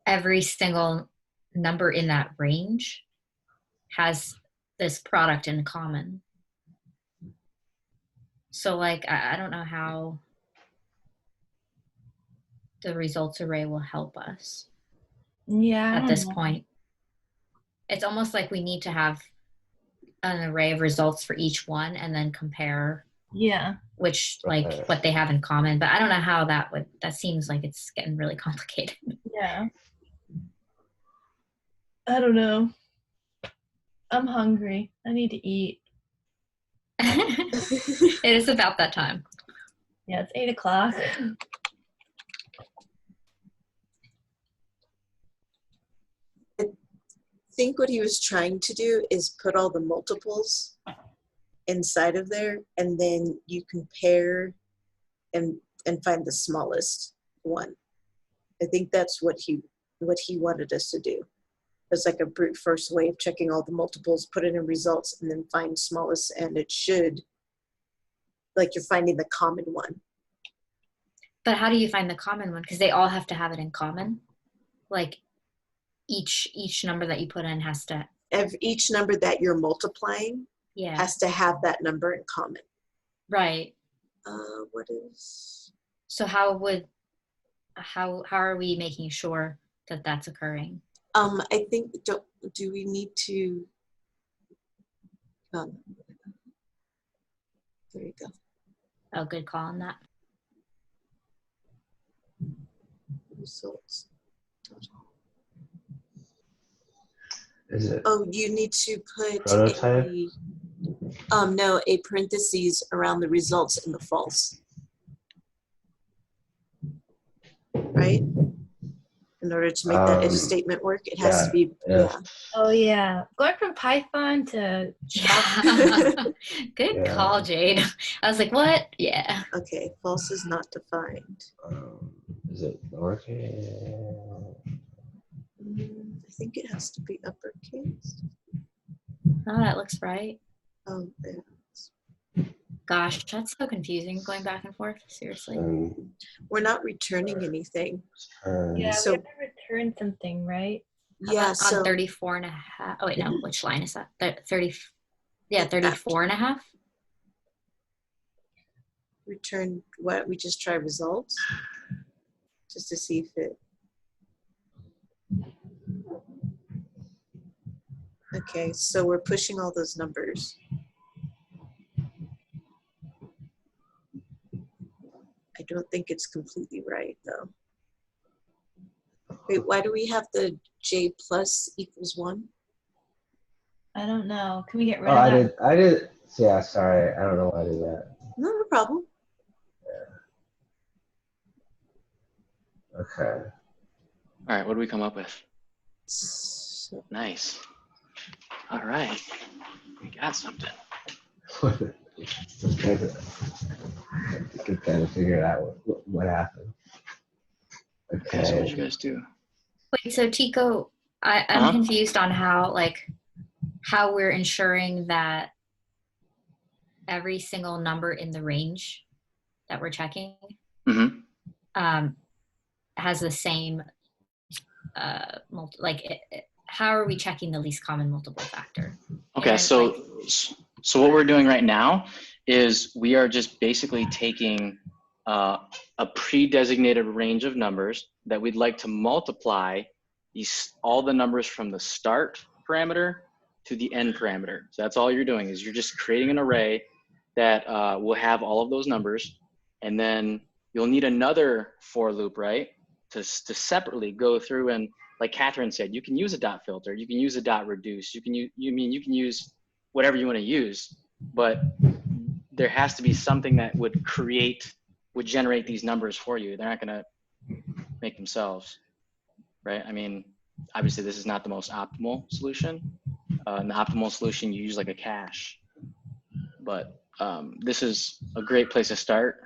every single number in that range has this product in common. So like, I don't know how the results array will help us. Yeah. At this point, it's almost like we need to have an array of results for each one and then compare. Yeah. Which what they have in common, but I don't know how that seems like it's getting really complicated. Yeah. I don't know. I'm hungry. I need to eat. It is about that time. Yeah, it's 8 o'clock. I think what he was trying to do is put all the multiples inside of there, and then you compare and find the smallest one. I think that's what he wanted us to do. It's like a brute force way of checking all the multiples, put it in results, and then find smallest, and it should, like you're finding the common one. But how do you find the common one? Because they all have to have it in common. Like each number that you put in has to. Each number that you're multiplying has to have that number in common. Right. What is? So how are we making sure that that's occurring? I think do we need to? There you go. Oh, good call on that. Results. Is it? Oh, you need to put Prototype? a parentheses around the results and the false. Right? In order to make that if statement work, it has to be, Oh yeah, going from Python to Good call, Jade. I was like, what? Yeah. Okay, false is not defined. Is it lowercase? I think it has to be uppercase. Oh, that looks right. Oh, yeah. Gosh, that's so confusing going back and forth. Seriously. We're not returning anything. Yeah, so, we have to return something, right? Yeah, on 34 and a half. Oh, wait, no. Which line is that? 30. Yeah, 34 and a half. Return what? We just try results just to see if it. Okay, so we're pushing all those numbers. I don't think it's completely right though. Wait, why do we have the J plus equals 1? I don't know. Can we get rid of that? I did. Yeah, sorry. I don't know why I did that. No problem. Yeah. Okay. All right, what do we come up with? So, Nice. All right, we got something. Just kind of figure out what happened. Okay, so what did you guys do? Wait, so Tico, I'm confused on how we're ensuring that every single number in the range that we're checking has the same how are we checking the least common multiple factor? Okay, and, so what we're doing right now is we are just basically taking a pre-designated range of numbers that we'd like to multiply all the numbers from the start parameter to the end parameter. So that's all you're doing is you're just creating an array that will have all of those numbers, and then you'll need another for loop, right? To separately go through and, like Catherine said, you can use a dot filter, you can use a dot reduce, you can use whatever you want to use, but there has to be something that would generate these numbers for you. They're not going to make themselves, right? I mean, obviously this is not the most optimal solution. In the optimal solution, you use like a cache, but this is a great place to start.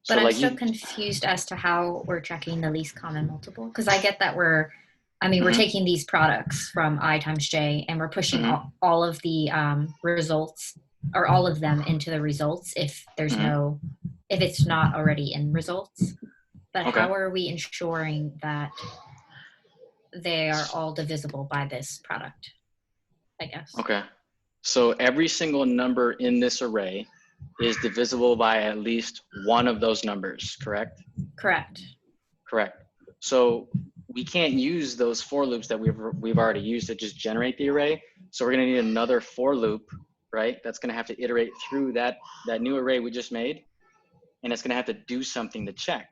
But so I'm still confused as to how we're checking the least common multiple, because I get that we're taking these products from I times J and we're pushing all of the results, or all of them, into the results if there's if it's not already in results. But how are we ensuring that they are all divisible by this product, I guess? Okay, so every single number in this array is divisible by at least one of those numbers, correct? Correct. So we can't use those for loops that we've already used to just generate the array. So we're going to need another for loop, right? That's going to have to iterate through that new array we just made, and it's going to have to do something to check.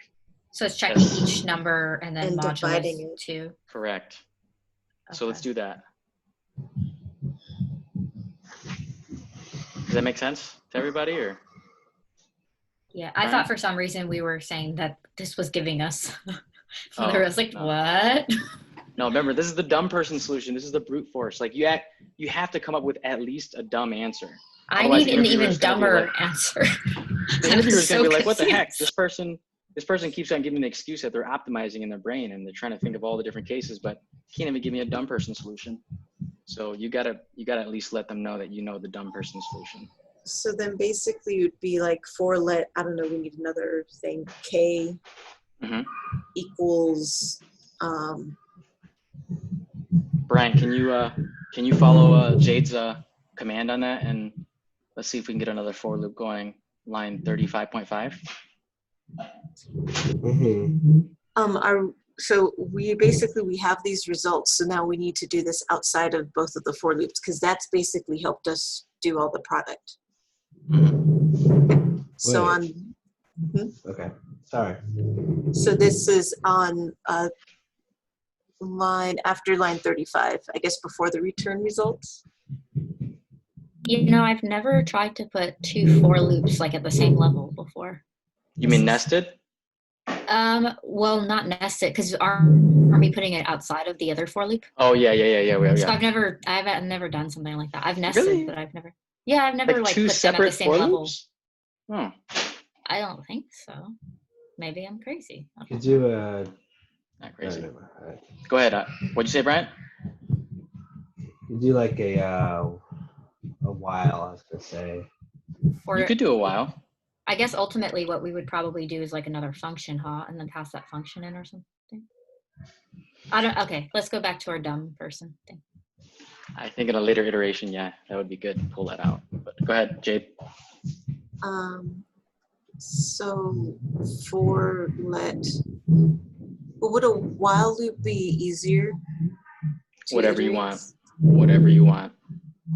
So it's checking each number and then dividing it too. Correct. Okay. So let's do that. Does that make sense to everybody, or? Yeah, I thought for some reason we were saying that this was giving us. I was like, what? No, remember, this is the dumb person solution. This is the brute force. Like you have to come up with at least a dumb answer. I need an even dumber answer. The interviewer's gonna be like, what the heck? This person keeps on giving an excuse that they're optimizing in their brain and they're trying to think of all the different cases, but can't even give me a dumb person solution. So you gotta at least let them know that you know the dumb person solution. So then basically it would be like I don't know, we need another thing, K equals Brian, can you follow Jade's command on that, and let's see if we can get another for loop going, line 35.5. So we have these results, so now we need to do this outside of both of the for loops, because that's basically helped us do all the product. So Wait. on. Okay. Sorry. So this is on after line 35, I guess before the return results. You know, I've never tried to put 2 for loops like at the same level before. You mean nested? Well, not nested, because aren't we putting it outside of the other for loop? Oh yeah. So I've never done something like that. I've nested, Really? but I've never like two put them at the separate same for level. loops? Oh. I don't think so. Maybe I'm crazy. Could do a. Not crazy. No, never mind. Go ahead. What'd you say, Brian? You do like a while, I was gonna say. Or You could do a while. I guess ultimately what we would probably do is like another function, and then pass that function in or something. Okay, let's go back to our dumb person thing. I think in a later iteration, yeah, that would be good to pull that out. But go ahead, Jade. So would a while loop be easier? Whatever you want. Whatever you want.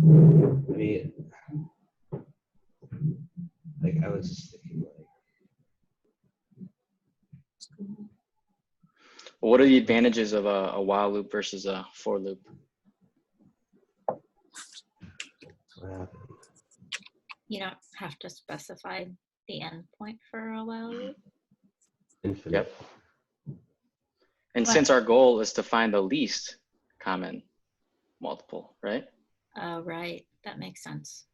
I mean, like I was just thinking, like. What are the advantages of a while loop versus a for loop? What happened? You don't have to specify the endpoint for a while loop. Infinite. Yep. And since our goal is to find the least common multiple, right? Oh, right. That makes sense.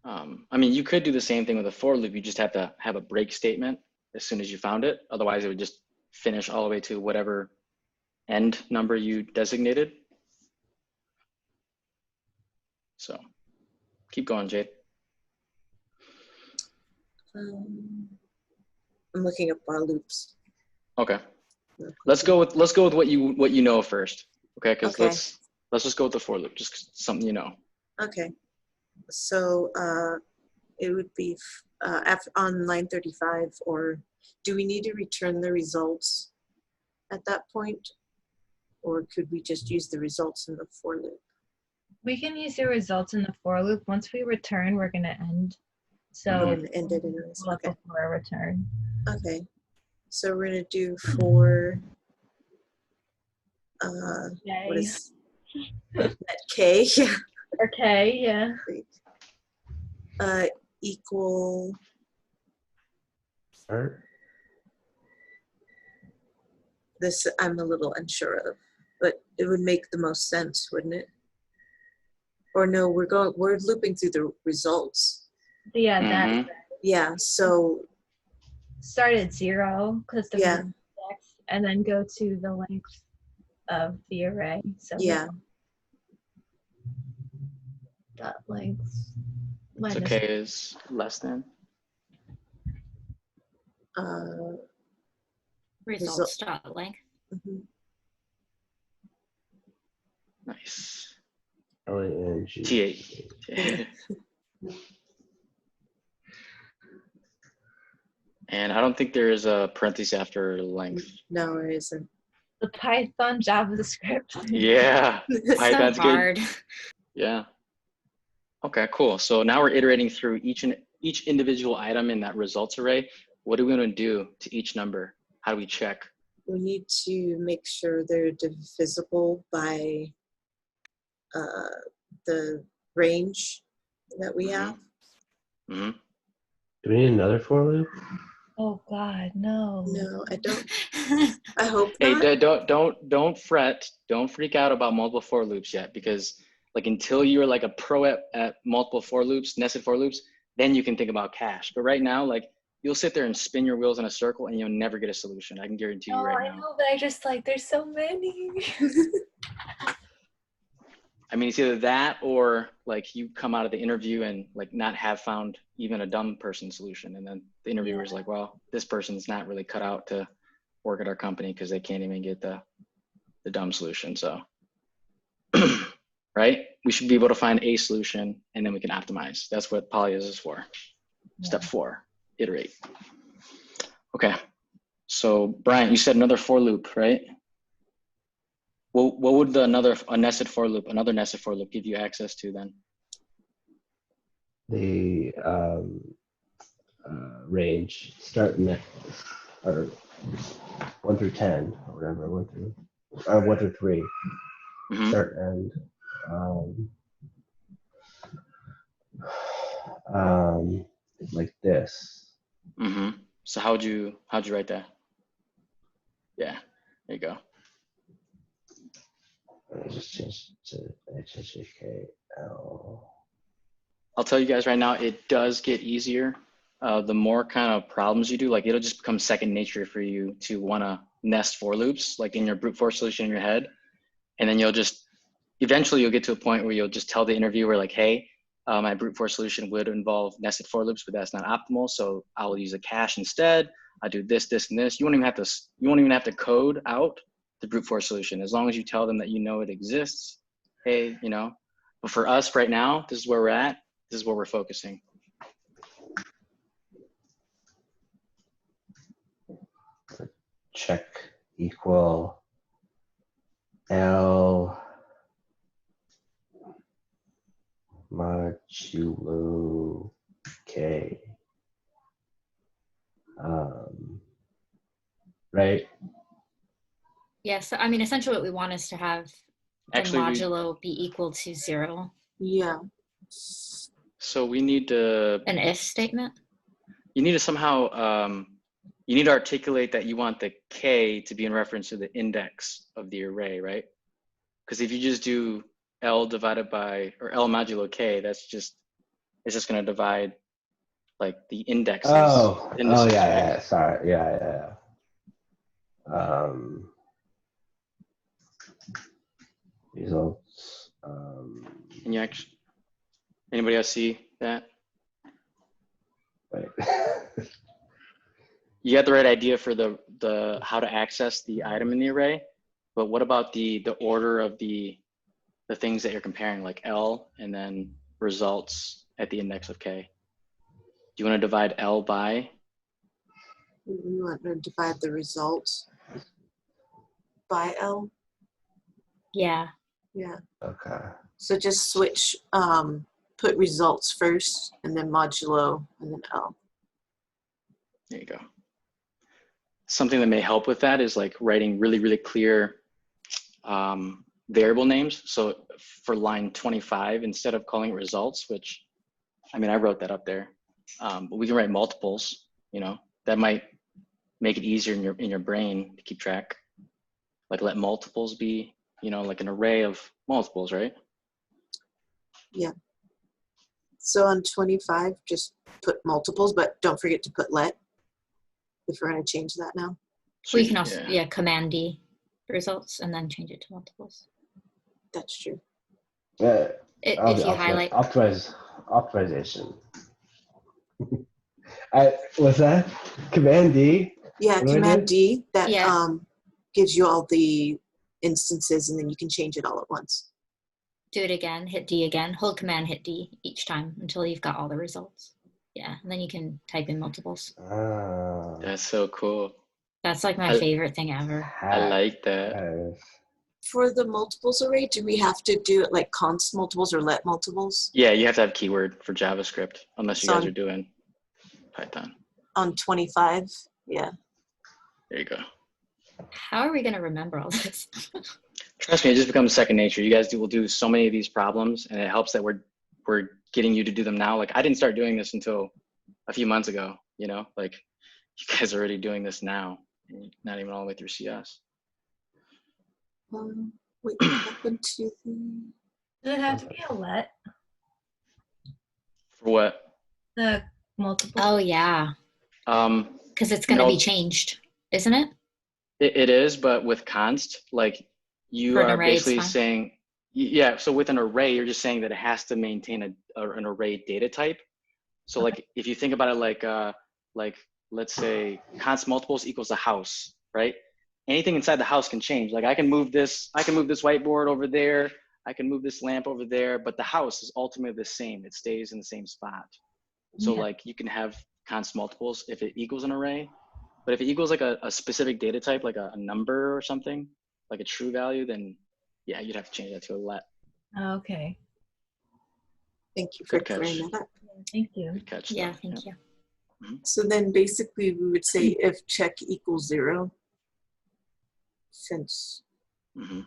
I mean, you could do the same thing with a for loop. You just have to have a break statement as soon as you found it. Otherwise, it would just finish all the way to whatever end number you designated. So keep going, Jade. I'm looking up while loops. Okay. Let's go with what you know first. Okay, because Okay. let's just go with the for loop, just something you know. Okay. So it would be on line 35, or do we need to return the results at that point? Or could we just use the results in the for loop? We can use the results in the for loop. Once we return, we're going to end. So we're going to end it in this. Okay. Before a return. Okay. So we're going to do for what is that K? Yeah. Or K, yeah. Equal. This I'm a little unsure of, but it would make the most sense, wouldn't it? Or no, we're looping through the results. Yeah, that. Yeah, so start at 0 because the index, and then go to the length of the array. So yeah. Dot length. It's okay is less than. Results dot length. Mm-hmm. Nice. L-A-N-G. T8. And I don't think there is a parenthesis after length. No, there isn't. The Python JavaScript. Yeah. Python's so hard. Good. Yeah. Okay, cool. So now we're iterating through each individual item in that results array. What are we going to do to each number? How do we check? We need to make sure they're divisible by the range that we have. Mm-hmm. Do we need another for loop? Oh God, no. No, I don't. I hope not. Hey, don't fret. Don't freak out about multiple for loops yet, because like until you're like a pro at multiple for loops, nested for loops, then you can think about cache. But right now, like you'll sit there and spin your wheels in a circle and you'll never get a solution. I can guarantee you right now. I know, but I just like there's so many. I mean, it's either that or like you come out of the interview and like not have found even a dumb person solution. And then the interviewer's like, well, this person's not really cut out to work at our company because they can't even get the dumb solution. So, right? We should be able to find a solution and then we can optimize. That's what Polys is for. Yeah. Step 4, iterate. Okay. So Brian, you said another for loop, right? What would another nested for loop give you access to then? the range starting at or 1 through 10 or whatever, 1 through 3, start and like this. So how'd you write that? Yeah, there you go. Let me just change to HHKL. I'll tell you guys right now, it does get easier. The more kind of problems you do, like it'll just become second nature for you to want to nest for loops, like in your brute force solution in your head. And then eventually you'll get to a point where you'll just tell the interviewer like, hey, my brute force solution would involve nested for loops, but that's not optimal. So I will use a cache instead. I do this, this, and this. You won't even have to code out the brute force solution as long as you tell them that you know it exists. Hey, but for us right now, this is where we're at. This is where we're focusing. Check equal L modulo K. Right? Yes, I mean, essentially what we want is to have the modulo be equal to 0. Yeah. So we need to... An if statement? You need to somehow, you need to articulate that you want the K to be in reference to the index of the array, right? Because if you just do L divided by, or L modulo K, it's just going to divide like the indexes. Indices, yeah, sorry, yeah. Results. Can you actually, anybody else see that? Right. You got the right idea for the how to access the item in the array, but what about the order of the things that you're comparing, like L and then results at the index of K? Do you want to divide L by? We want to divide the results by L? Yeah. Yeah. Okay. So just switch, put results first and then modulo and then L. There you go. Something that may help with that is like writing really, really clear variable names. So for line 25, instead of calling it results, which, I mean, I wrote that up there, but we can write multiples, that might make it easier in your brain to keep track. Like let multiples be, like an array of multiples, right? Yeah. So on 25, just put multiples, but don't forget to put let, if we're going to change that now. Well, you can also, Command D results and then change it to multiples. That's true. Yeah. If you highlight. Optimization. What's that? Command D? Yeah, Command D, that gives you all the instances and then you can change it all at once. Do it again, hit D again, hold Command, hit D each time until you've got all the results. Yeah, and then you can type in multiples. That's so cool. That's like my favorite thing ever. I like that. For the multiples array, do we have to do it like const multiples or let multiples? Yeah, you have to have keyword for JavaScript, unless you guys are doing Python. On 25, yeah. There you go. How are we going to remember all this? Trust me, it just becomes second nature. You guys will do so many of these problems, and it helps that we're getting you to do them now. Like I didn't start doing this until a few months ago, like you guys are already doing this now, not even all the way through CS. Wait, what happened to the... Does it have to be a let? For what? The multiple. Oh yeah. Because it's going to be changed, isn't it? It is, but with const, like you are basically saying, yeah. So with an array, you're just saying that it has to maintain an array data type. So like if you think about it, like let's say const multiples equals a house, right? Anything inside the house can change. Like I can move this whiteboard over there. I can move this lamp over there, but the house is ultimately the same. It stays in the same spot. So like you can have const multiples if it equals an array, but if it equals like a specific data type, like a number or something, like a true value, then yeah, you'd have to change that to a let. Okay. Thank you for Good catch. clearing that up. Thank you. Good catch. Yeah, though. thank you. So then basically we would say if check equals 0, since Mhm.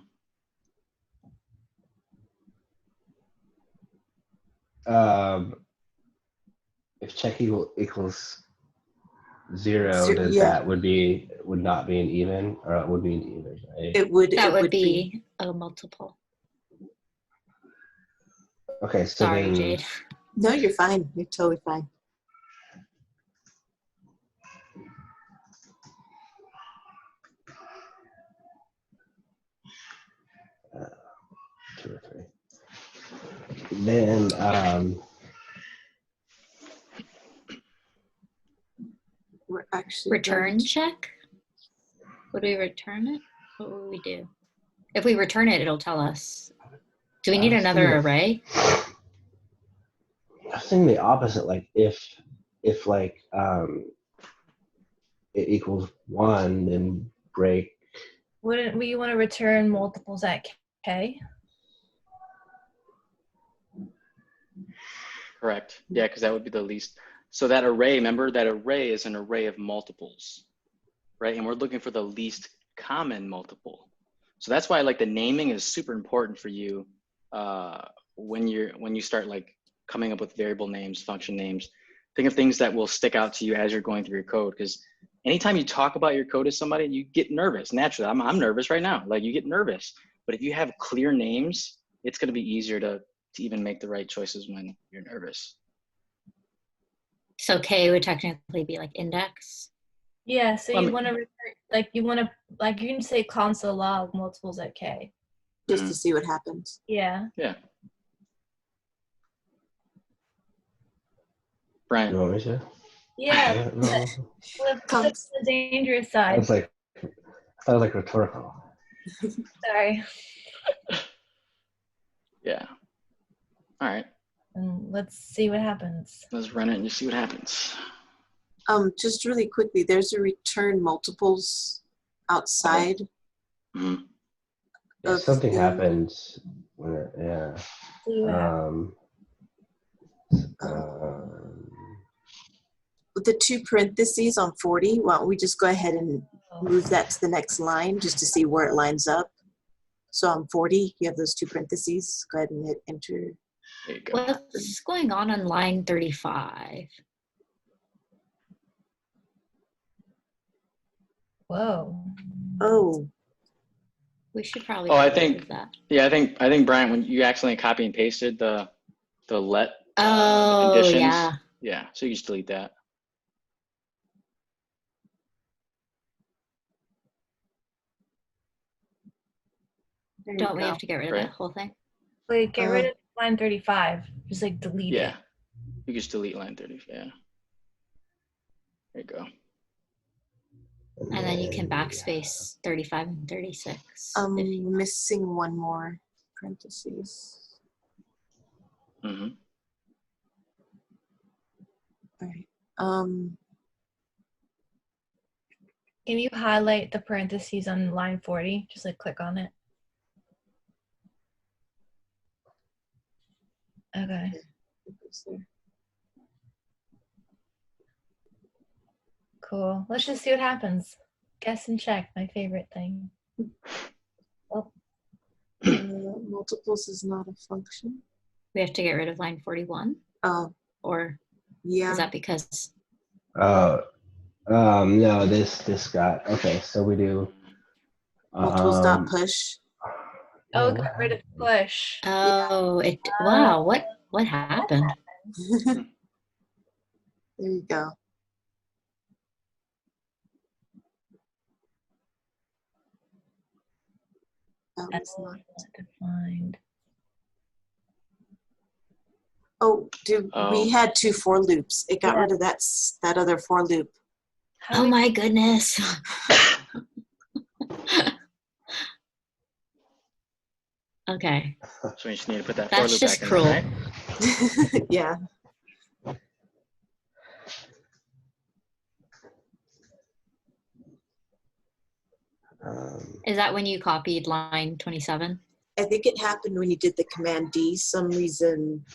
If check equals 0, then yeah, that would not be an even, or it would be an even, right? That would be a multiple. Okay, so Sorry, then, Jade. No, you're fine. You're totally fine. uh, 2 or 3. Then We're actually Return check? Would we return it? What would we do? If we return it, it'll tell us. Do we need another array? I was thinking the opposite, like if like it equals 1, then break. Wouldn't we want to return multiples at k? Correct. Yeah, because that would be the least. So that array, remember that array is an array of multiples, right? And we're looking for the least common multiple. So that's why like the naming is super important for you when you start like coming up with variable names, function names. Think of things that will stick out to you as you're going through your code, because anytime you talk about your code to somebody, you get nervous. Naturally, I'm nervous right now. Like you get nervous. But if you have clear names, it's going to be easier to even make the right choices when you're nervous. So K would technically be like index. Yeah, so you want to return, you can say console log multiples at k. Just to see what happens. Yeah. Yeah. Brian. You want me to? Yeah. No. That's the dangerous side. I was like rhetorical. Sorry. Yeah. All right. And let's see what happens. Let's run it and you see what happens. Just really quickly, there's a return multiples outside. Mm-hmm. Yeah, something happened when with the 2 parentheses on 40, why don't we just go ahead and move that to the next line just to see where it lines up. So on 40, you have those 2 parentheses. Go ahead and hit enter. There you go. What's going on line 35? Whoa. Oh. We should probably. Oh, I think Brian, when you accidentally copy and pasted the let conditions. Yeah. Yeah. So you just delete that. Don't we have to get rid of that whole thing? Wait, get rid of line 35. Just like delete it. Yeah. You just delete line 30. Yeah. There you go. And then you can backspace 35 and 36. I'm missing one more parentheses. Mm-hmm. All right. Can you highlight the parentheses on line 40? Just like click on it. Okay. Cool. Let's just see what happens. Guess and check, my favorite thing. Oh. Multiples is not a function. We have to get rid of line 41? Oh. Or yeah. Is that because? No, this got, okay, so we do. Multiples dot push. Oh, got rid of push. Oh, yeah. Wow, what happened? There you go. That was not defined. Oh, we had 2 for loops. It got rid of that other for loop. Oh my goodness. Okay. So you just need to put that for That's loop just back cruel. in there, right? Yeah. Is that when you copied line 27? I think it happened when you did the Command D. Some reason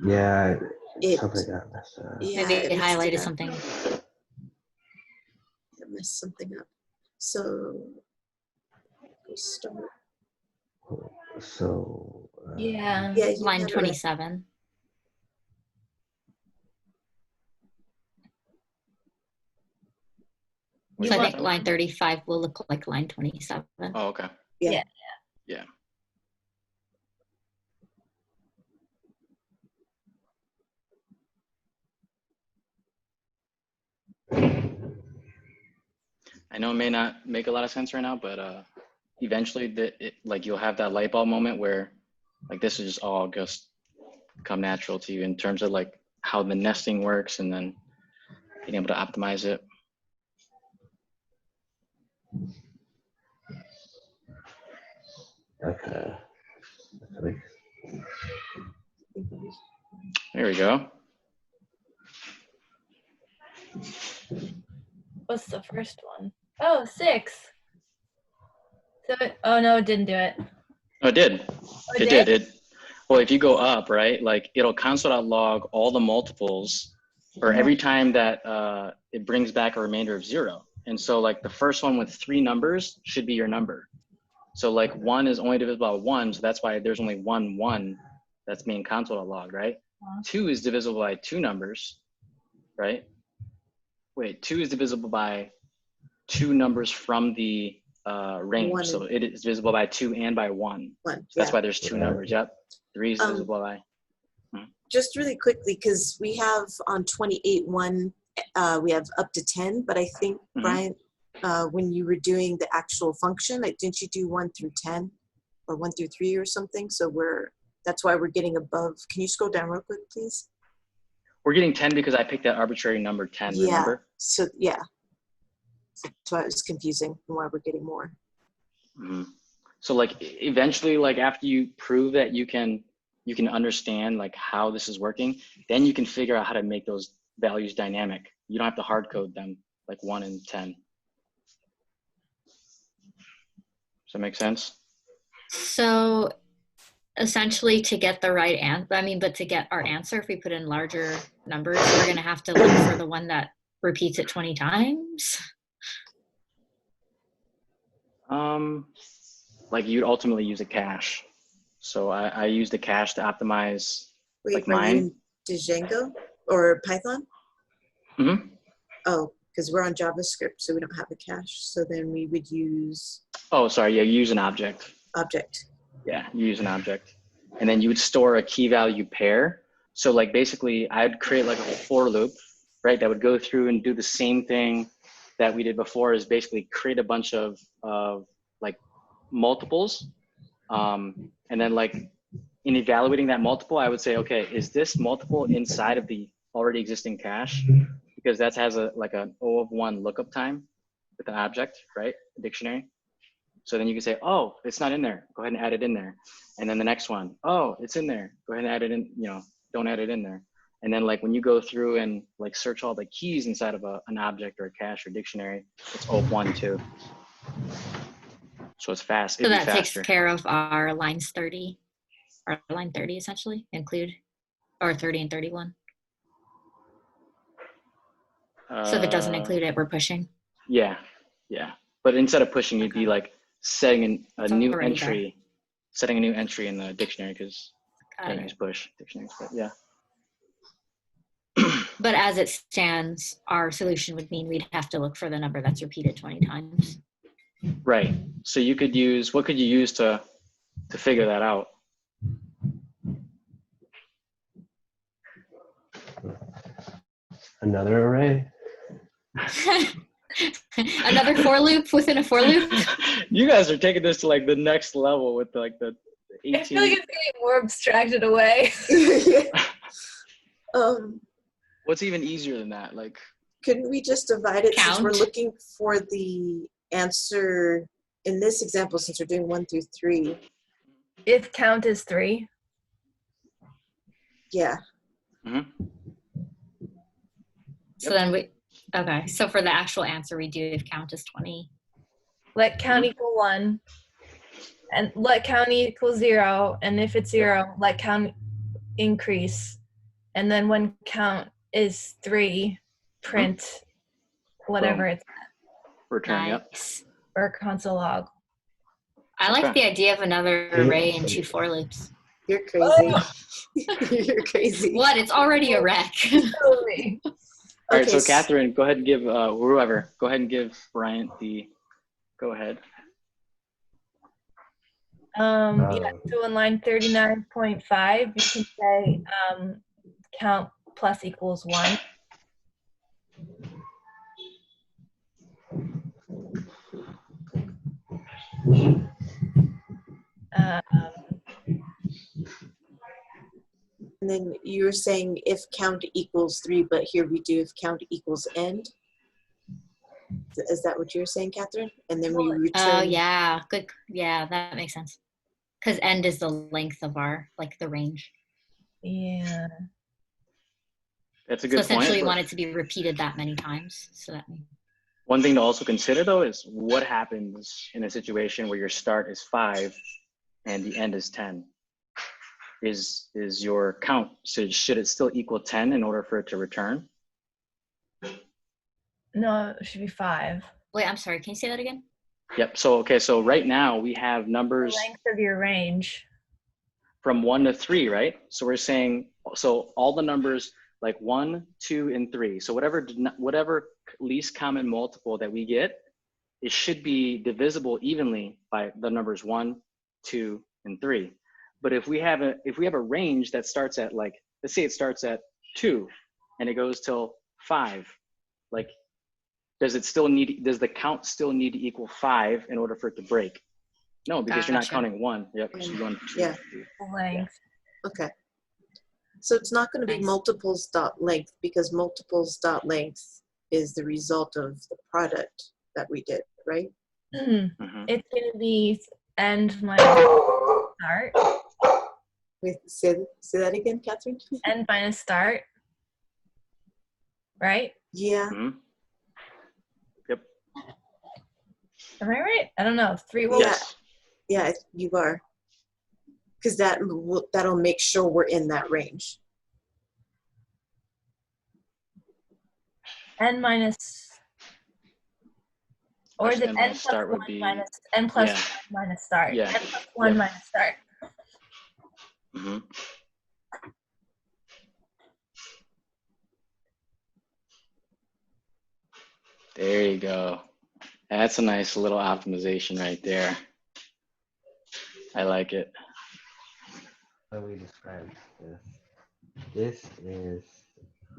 Yeah, It, something got messed up. yeah, Maybe it messed highlighted up. something. It messed something up. So, go start. So. Yeah. Yeah, you Line had it right. 27. So I think line 35 will look like line 27. Oh, okay. Yeah. Yeah. I know it may not make a lot of sense right now, but eventually like you'll have that light bulb moment where like this is just all just come natural to you in terms of like how the nesting works and then being able to optimize it. Okay. There we go. What's the first one? Oh, 6. So, oh no, it didn't do it. Oh, it did. Oh, It did. Well, if you go up, right, like it'll console.log all the multiples or every time that it brings back a remainder of 0. And so like the first one with 3 numbers should be your number. So like 1 is only divisible by 1, so that's why there's only 1 that's being console.log, right? 2 is divisible by 2 numbers, right? Wait, 2 is divisible by 2 numbers from the range. So it is divisible by 2 and by 1. So that's why there's 2 numbers. Yep. 3 is divisible by. Just really quickly, because we have on 28.1, we have up to 10, but I think, Brian, when you were doing the actual function, like, didn't you do 1 through 10 or 1 through 3 or something? So that's why we're getting above. Can you scroll down real quick, please? We're getting 10 because I picked that arbitrary number 10, remember? So, yeah. That's why it was confusing and why we're getting more. So like eventually, like after you prove that you can understand like how this is working, then you can figure out how to make those values dynamic. You don't have to hard code them like 1 and 10. Does that make sense? So essentially to get the right answer, but to get our answer, if we put in larger numbers, we're going to have to look for the one that repeats it 20 times. Like you'd ultimately use a cache. So I used a cache to optimize like mine. Django or Python? Mm-hmm. Oh, because we're on JavaScript, so we don't have a cache. So then we would use. Oh, sorry. Yeah, you use an object. Object. Yeah, you use an object. And then you would store a key value pair. So like basically I'd create like a for loop, right? That would go through and do the same thing that we did before, is basically create a bunch of like multiples. And then like in evaluating that multiple, I would say, okay, is this multiple inside of the already existing cache? Because that has like an O of 1 lookup time with an object, right? A dictionary. So then you can say, oh, it's not in there. Go ahead and add it in there. And then the next one, oh, it's in there. Go ahead and add it in, don't add it in there. And then like when you go through and like search all the keys inside of an object or a cache or dictionary, it's O of 1 too. So it's fast. So that takes care of our lines 30, or line 30 essentially, include, or 30 and 31. So if it doesn't include it, we're pushing. Yeah. But instead of pushing, you'd be like setting a new entry, in the dictionary, because can't use push dictionaries, but yeah. But as it stands, our solution would mean we'd have to look for the number that's repeated 20 times. Right. So you could use, what could you use to figure that out? Another array. Another for loop within a for loop. You guys are taking this to like the next level with like the 18. I feel like it's getting more abstracted away. What's even easier than that? Like, couldn't we just divide it? Count. Since we're looking for the answer in this example, since we're doing 1 through 3. If count is 3. Yeah. Mm-hmm. So then okay. So for the actual answer, we do if count is 20. Let count equal 1. And let count equal 0. And if it's 0, let count increase And then when count is 3, print whatever it's return. Nice. or console log. I like the idea of another array and 2 for loops. You're crazy. You're crazy. What? It's already a wreck. Totally. All right, Okay, so Catherine, go ahead and give whoever. Go ahead and give Bryant the. Go ahead. Yeah, so in line 39.5, you can say count plus equals 1. And then you were saying if count equals 3, but here we do if count equals end. Is that what you're saying, Catherine? And then we return. Oh, yeah. Good. Yeah, that makes sense. Because end is the length of our, like, the range. Yeah. That's a good point. So essentially we want it to be repeated that many times. So that means. One thing to also consider though is what happens in a situation where your start is 5 and the end is 10. Is your count, so should it still equal 10 in order for it to return? No, it should be 5. Wait, I'm sorry. Can you say that again? Yep. So, okay. So right now we have numbers. The length of your range. From 1 to 3, right? So we're saying, so all the numbers like 1, 2, and 3. So whatever least common multiple that we get, it should be divisible evenly by the numbers 1, 2, and 3. But if we have a range that starts at, like, let's say it starts at 2 and it goes till 5, like, does the count still need to equal 5 in order for it to break? No, because you're not counting 1. Yep. So you're going 2. Yeah. Length. Okay. So it's not going to be multiples dot length, because multiples dot length is the result of the product that we did, right? Mm-hmm. It's going to be end minus start. Wait, say that again, Catherine. End minus start. Right? Yeah. Mm-hmm. Yep. Am I right? I don't know. 3 will. Yes. Yeah, you are. Because that'll make sure we're in that range. N minus. Or is it N n minus plus start 1 would be, minus n plus yeah. 1 minus start? Yeah. N plus 1 minus start. Mm-hmm. There you go. That's a nice little optimization right there. I like it. How do we describe this? This is.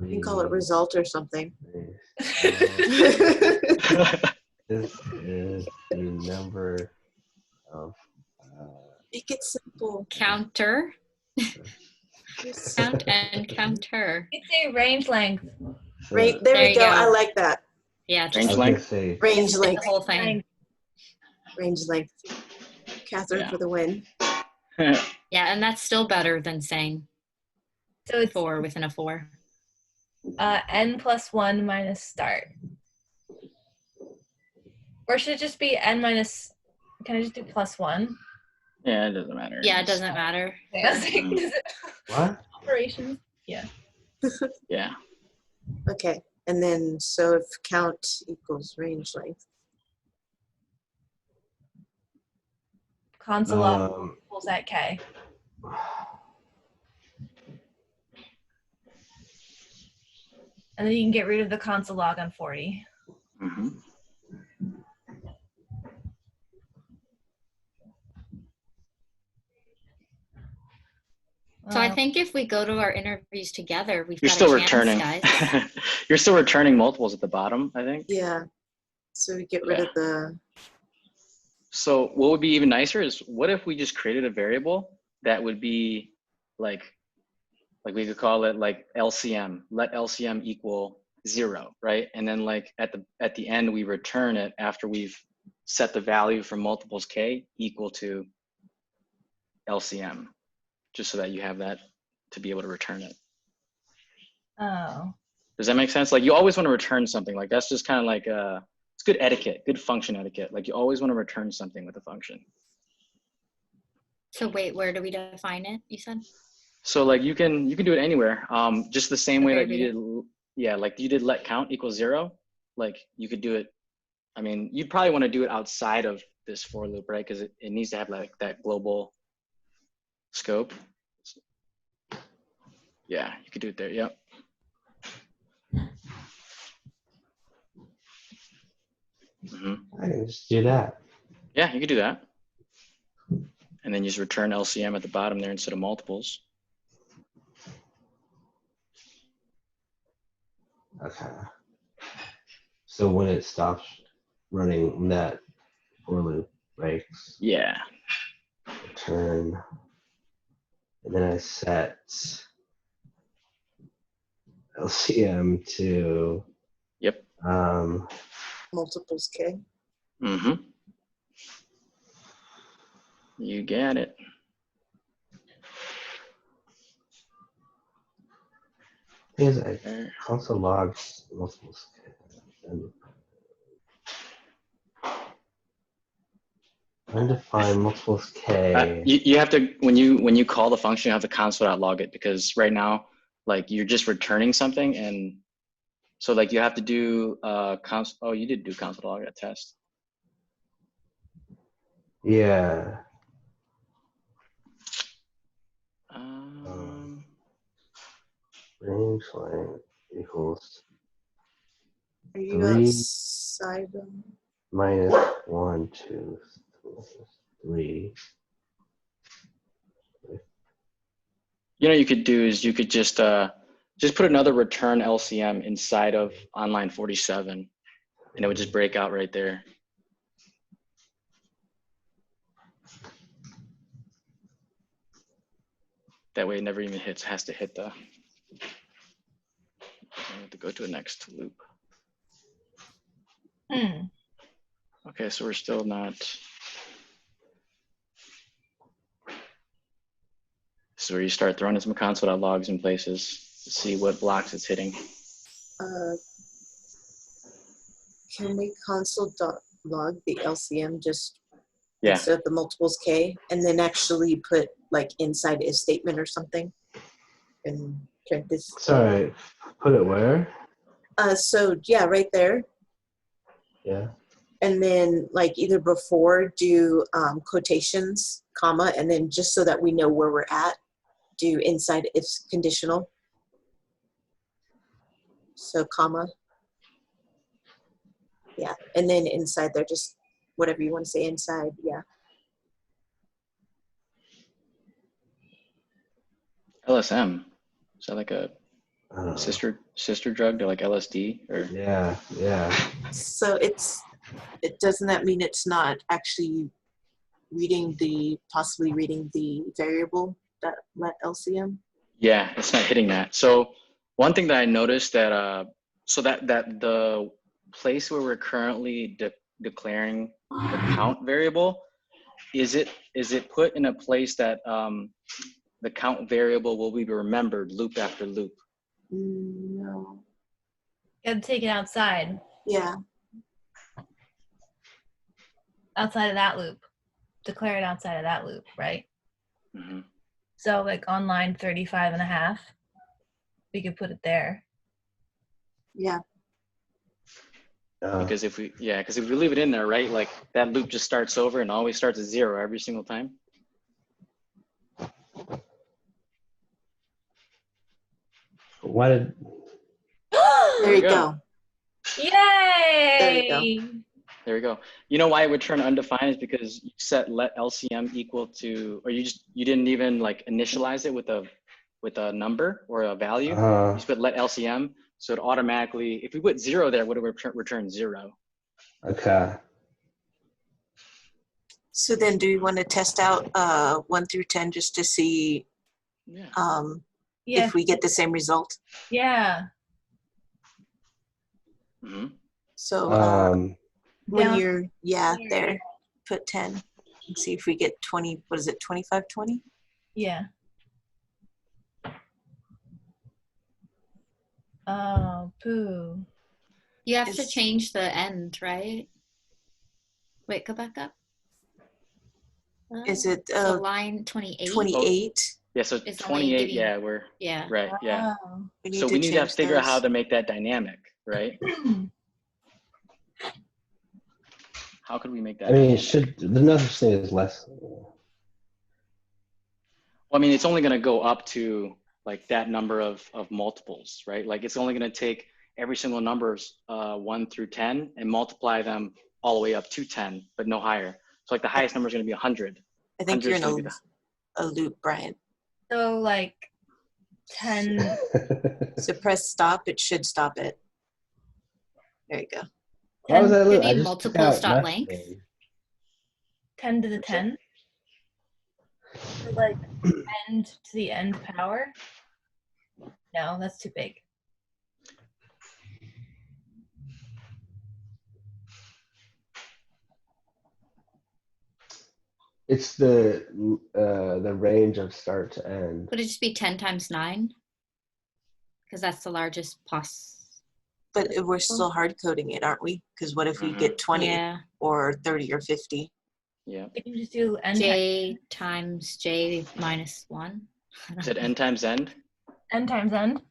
You can call it result or something. This is the number of. Make it simple. Counter. Count and counter. It's a range length. So, Right, there we go. I like that. Yeah, Range just length. Range the length. whole thing. Range length. Catherine for the win. Yeah, and that's still better than saying So it's 4 within a 4. n plus 1 minus start. Or should it just be n minus, can I just do plus 1? Yeah, it doesn't matter. Yeah, it doesn't matter. What? Operations? Yeah. Yeah. Okay, and then so if count equals range length. Console log equals at k. And then you can get rid of the console log on 40. Mm-hmm. So I think if we go to our interviews together, we've You're got still a chance, returning. guys. You're still returning multiples at the bottom, I think. Yeah. So we get rid of the. So what would be even nicer is what if we just created a variable that would be like we could call it like LCM, let LCM equal 0, right? And then like at the end, we return it after we've set the value for multiples k equal to LCM, just so that you have that to be able to return it. Oh. Does that make sense? Like you always want to return something. Like that's just kind of like it's good etiquette, good function etiquette. Like you always want to return something with a function. So wait, where do we define it, you said? So like you can do it anywhere. Just the same way that you did. Yeah, like you did let count equals 0. Like you could do it. I mean, you'd probably want to do it outside of this for loop, right? Because it needs to have like that global scope. Yeah, you could do it there. Yep. I can just do that. Yeah, you could do that. And then just return LCM at the bottom there instead of multiples. Okay. So when it stops running, that for loop breaks. Yeah. Return. And then I set LCM to Yep. Multiples K. Mm-hmm. You got it. Thing is, console logs multiples K. Undefine multiples K. You have to, when you call the function, you have to console.log it, because right now, like you're just returning something, and so like you have to do console. Oh, you did do console.log at test. Yeah. Range length equals Are you 3 outside? minus 1, 2, 3. You know, you could do is you could just put another return LCM inside of on line 47, and it would just break out right there. That way it never even has to hit the, I have to go to the next loop. Okay, so we're still not. This is where you start throwing in some console.logs in places to see what blocks it's hitting. Can we console.log the LCM just Yeah. instead of the multiples K, and then actually put like inside if statement or something and print this? Sorry, put it where? So yeah, right there. Yeah. And then like either before do quotations, comma, and then just so that we know where we're at, do inside if conditional. So comma. Yeah, and then inside there, just whatever you want to say inside, yeah. LSM, is that like a sister drug to like LSD or? Yeah. So it doesn't that mean it's not actually possibly reading the variable that let LCM? Yeah, it's not hitting that. So one thing that I noticed that so that the place where we're currently declaring the count variable, is it put in a place that the count variable will be remembered loop after loop? No. You have to take it outside. Yeah. Outside of that loop. Declare it outside of that loop, right? Mm-hmm. So like on line 35.5, we could put it there. Yeah. Because if we leave it in there, right, like that loop just starts over and always starts at 0 every single time. Why did? There you go. Yay! There you go. There we go. You know why it would turn undefined is because you set let LCM equal to, or you didn't even like initialize it with a number or a value. You just put let LCM, so it automatically, if we put 0 there, would it return 0? Okay. So then, do we want to test out 1 through 10 just to see if we get the same result? Yeah. Mm-hmm. So when you're there, put 10 and see if we get 20. What is it? 2520? Yeah. Oh, poo. You have to change the end, right? Wait, go back up. Is it so line 28? 28. Yeah, so It's only 28, giving- yeah, we're, Yeah. right, yeah. Wow. So we need to change figure out how those. to make that dynamic, right? How could we make that I mean, dynamic? there's no such thing as less. Well, I mean, it's only going to go up to like that number of multiples, right? Like it's only going to take every single numbers 1 through 10 and multiply them all the way up to 10, but no higher. So like the highest number is going to be 100. I think 100 you're is in gonna be a loop, Brian. So like 10. So press stop. It should stop it. There you go. Why was that? Could I be just multiples took out dot nothing. length. 10 to the 10. So like end to the end power. No, that's too big. It's the range of start to end. Would it just be 10 times 9? Because that's the largest But we're still hard coding it, aren't we? Because what if we get 20 Yeah. or 30 or 50? Yeah. You can just do n J times J minus 1. Is it n times end? n times n.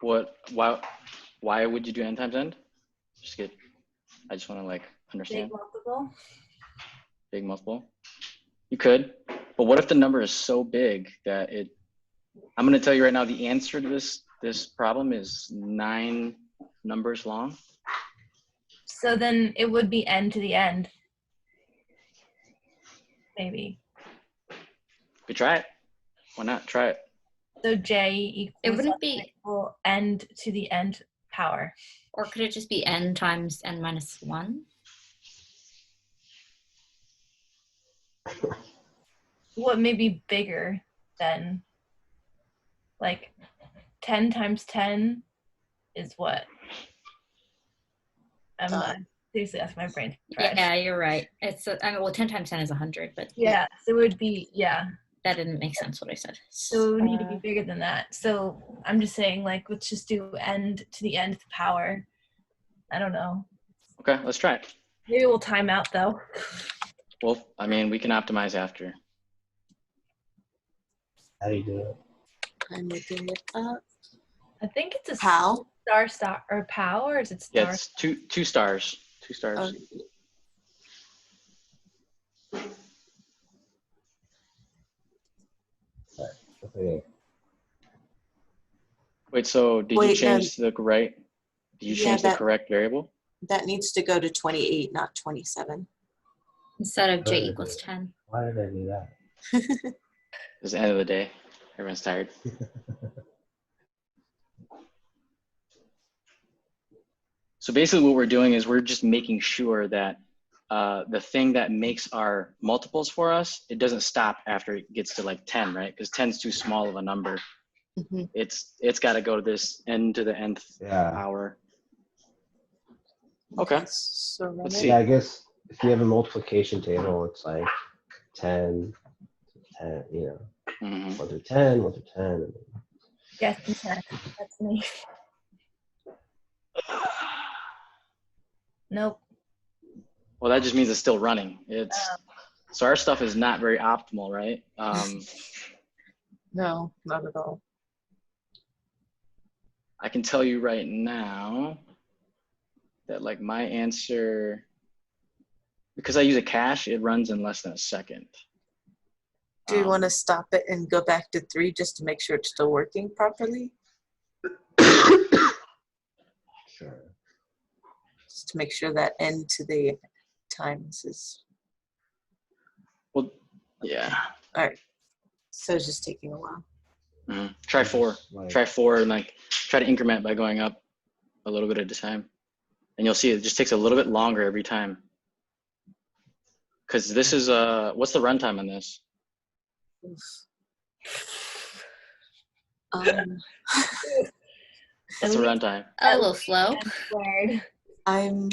Why would you do n times end? I just want to like Big understand. multiple. Big multiple. You could, but what if the number is so big that I'm going to tell you right now, the answer to this problem is 9 numbers long. So then it would be n to the end. Maybe. We try it. Why not? Try it. So j equals It wouldn't be, end to the end power. or could it just be n times n minus 1? What may be bigger than like 10 times 10 is what? I'm seriously asking my brain. Yeah, you're right. It's I mean, well, 10 times 10 is 100, but Yeah, so it would be, yeah. that didn't make sense what I said. So it would need to be bigger than that. So I'm just saying, like, let's just do end to the nth power. I don't know. Okay, let's try it. Maybe we'll time out though. Well, I mean, we can optimize after. How do you do it? I'm looking it up. I think it's a How? star or pow, or is it star? Yeah, it's two stars. 2 stars. Okay. Wait, so did you change the right? Did you change the correct variable? That needs to go to 28, not 27. Instead of j equals 10. Why did I do that? It's the end of the day. Everyone's tired. So basically what we're doing is we're just making sure that the thing that makes our multiples for us, it doesn't stop after it gets to like 10, right? Because 10 is too small of a number. Mm-hmm. It's got to go to this n to the nth power. Okay. So let's see. Yeah, I guess if you have a multiplication table, it's like 10, 10, you know, 1 through 10, 1 through 10. Yes, exactly. That's me. Nope. Well, that just means it's still running. So our stuff is not very optimal, right? No, not at all. I can tell you right now that like my answer, because I use a cache, it runs in less than a second. Do you want to stop it and go back to 3 just to make sure it's still working properly? Sure. Just to make sure that n to the times is. Well, yeah. All right. So it's just taking a while. Try 4. Try 4 and like try to increment by going up a little bit at a time. And you'll see it just takes a little bit longer every time. Because this is, what's the runtime on this? What's the runtime? A little slow. I'm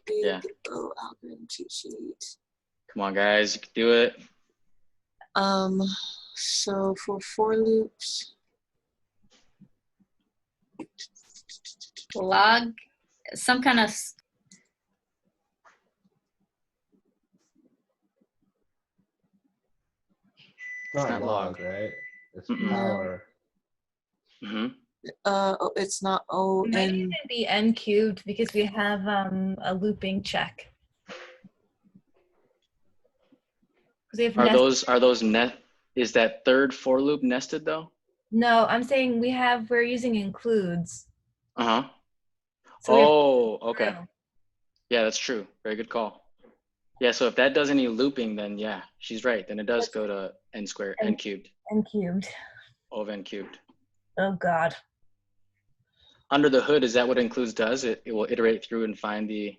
big algorithm cheat sheet. Come on, guys, you can do it. So for loops. Log, some kind of. not log, right? It's Mm-mm. power. Mm-hmm. It's not O It might N. even be n cubed because we have a looping check. We have Are those net? Is that third for loop nested though? No, I'm saying we're using includes. Uh-huh. So we have Okay. through. Yeah, that's true. Very good call. Yeah, so if that does any looping, then yeah, she's right. Then it does go to n squared, n cubed, N cubed. O of n cubed. Oh God. Under the hood, is that what includes does? It will iterate through and find the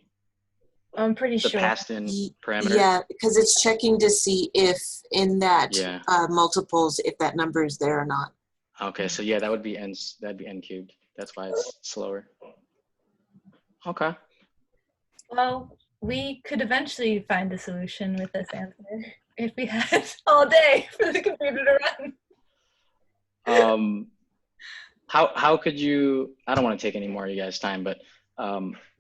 I'm pretty sure. passed in parameter? Yeah, because it's checking to see if in that Yeah. multiples, if that number is there or not. Okay, so yeah, that'd be n cubed. That's why it's slower. Okay. Well, we could eventually find a solution with this answer if we had all day for the computer to run. How could you? I don't want to take any more of you guys' time, but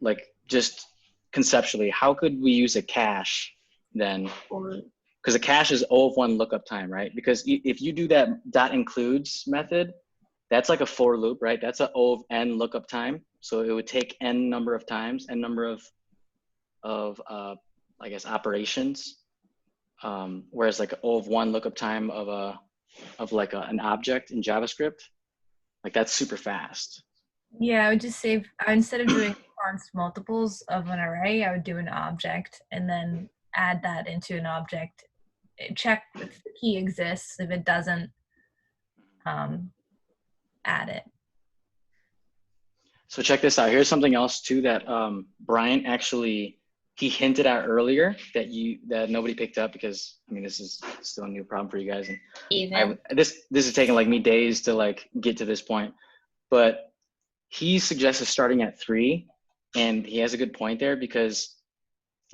like just conceptually, how could we use a cache then? Because a cache is O of 1 lookup time, right? Because if you do that dot includes method, that's like a for loop, right? That's a O of n lookup time. So it would take n number of times, n number of I guess operations. Whereas like O of 1 lookup time of like an object in JavaScript, like that's super fast. Yeah, I would just say instead of doing const multiples of an array, I would do an object and then add that into an object. Check if the key exists. If it doesn't, add it. So check this out. Here's something else too that Brian actually he hinted at earlier that nobody picked up because I mean this is still a new problem for you guys and this is taking like me days to like get to this point, but he suggested starting at 3, and he has a good point there because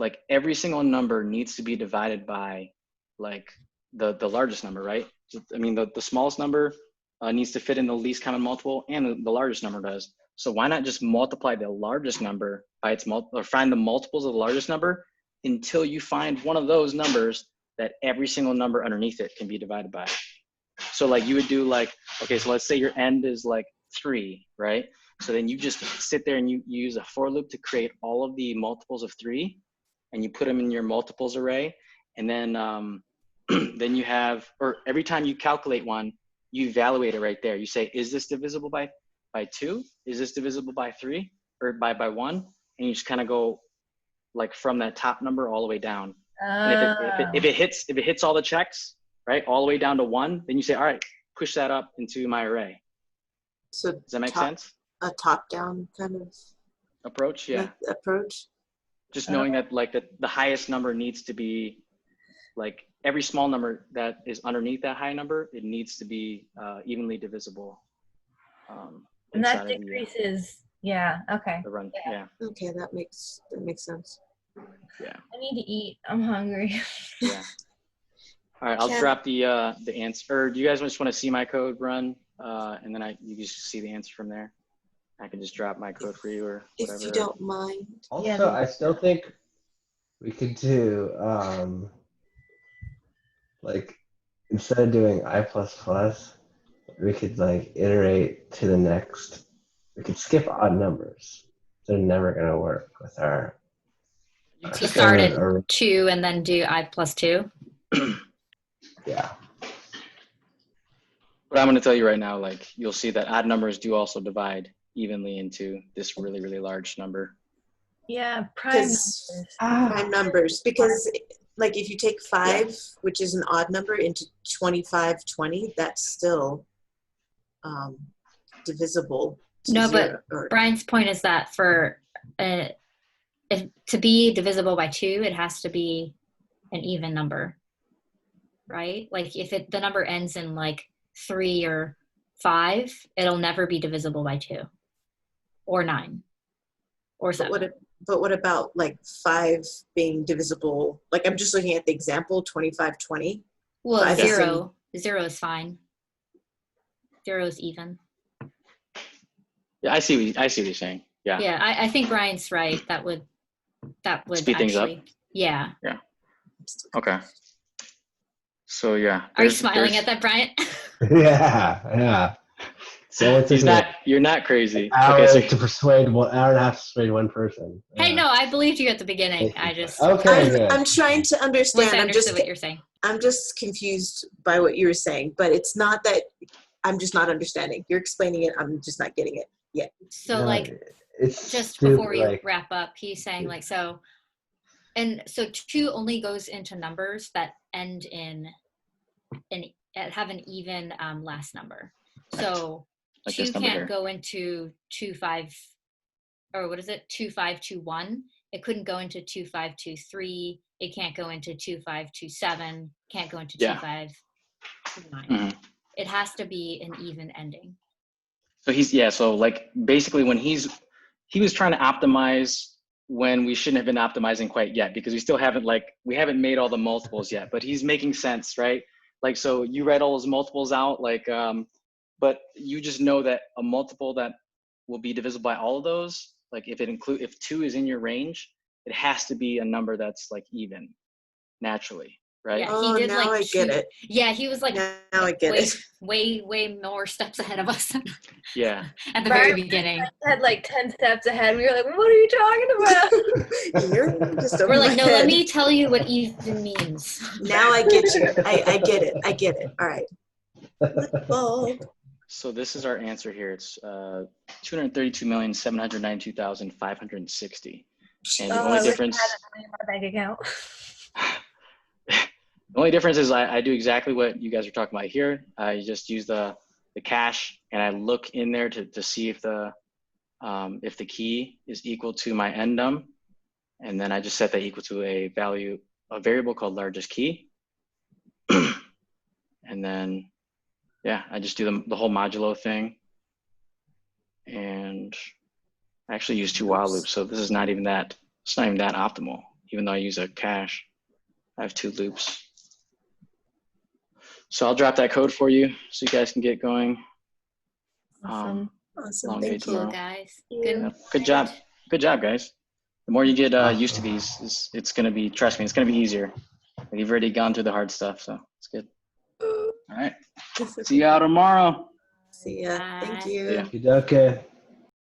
like every single number needs to be divided by like the largest number, right? I mean the smallest number needs to fit in the least common multiple, and the largest number does. So why not just multiply the largest number by its or find the multiples of the largest number until you find one of those numbers that every single number underneath it can be divided by. So like you would do like, okay, so let's say your end is like 3, right? So then you just sit there and you use a for loop to create all of the multiples of 3, and you put them in your multiples array, and then then you have, or every time you calculate one, you evaluate it right there. You say, is this divisible by 2? Is this divisible by 3 or by 1? And you just kind of go like from that top number all the way down. And if it hits all the checks, right, all the way down to 1, then you say, all right, push that up into my array. So does that make sense? A top-down kind of approach, yeah. Approach. Just knowing that like the highest number needs to be like every small number that is underneath that high number, it needs to be evenly divisible. And that decreases, yeah, okay. The run, yeah. Okay, that makes sense. Yeah. I need to eat. I'm hungry. Yeah. All right, I'll drop the answer. Or do you guys just want to see my code run, and then you just see the answer from there? I can just drop my code for you or whatever. If you don't mind. Also, yeah. I still think we could do like instead of doing I++, we could like iterate to the next. We could skip odd numbers. They're never gonna work with our. You start at 2 and then do I+2. Yeah. But I'm going to tell you right now, like you'll see that odd numbers do also divide evenly into this really, really large number. Yeah, prime numbers. Because like if you take 5, which is an odd number, into 2520, that's still divisible. No, but Brian's point is that for to be divisible by 2, it has to be an even number, right? Like if the number ends in like 3 or 5, it'll never be divisible by 2 or 9 or 7. But what about like 5 being divisible? Like I'm just looking at the example 2520. Well, 0 is fine. 0 is even. Yeah, I see what you're saying. Yeah. Yeah, I think Brian's right. That would speed things up. Yeah. Yeah. Okay. So yeah. Are you smiling at that, Bryant? Yeah. So it's you're not crazy. Hour to persuade hour and a half to persuade one person. Hey, no, I believed you at the beginning. I'm trying to understand. Once I understood what you're saying. I'm just confused by what you were saying, but it's not that I'm just not understanding. You're explaining it. I'm just not getting it yet. So it's just before we wrap up, he's saying so 2 only goes into numbers that end in have an even last number. So 2 can't go into 25, or what is it? 2521. It couldn't go into 2523. It can't go into 2527. Can't go into 2529. Mm-hmm. It has to be an even ending. So so like basically when he was trying to optimize when we shouldn't have been optimizing quite yet, because we still haven't we haven't made all the multiples yet, but he's making sense, right? Like, so you read all those multiples out, but you just know that a multiple that will be divisible by all of those, like if 2 is in your range, it has to be a number that's even naturally, right? Yeah, he did now I get it. Yeah, he was now I get it. Way more steps ahead of us. Yeah. At the very beginning. Had 10 steps ahead. We were like, what are you talking about? We're like, no, let me tell you what even means. Now I get you. I get it. I get it. All right. So this is our answer here. It's 232,792,560. And the only difference. My bank account. The only difference is I do exactly what you guys are talking about here. I just use the cache and I look in there to see if the key is equal to my endnum, and then I just set that equal to a variable called largest key, and then I just do the whole modulo thing, and I actually use 2 while loops. So this is not even that. It's not even that optimal, even though I use a cache. I have 2 loops. So I'll drop that code for you so you guys can get going. Awesome. Thank you, guys. Good job. Good job, guys. The more you get used to these, it's going to be, trust me, it's going to be easier. And you've already gone through the hard stuff, so it's good. All right. See you out tomorrow. See ya. Thank you. Yeah. Okay.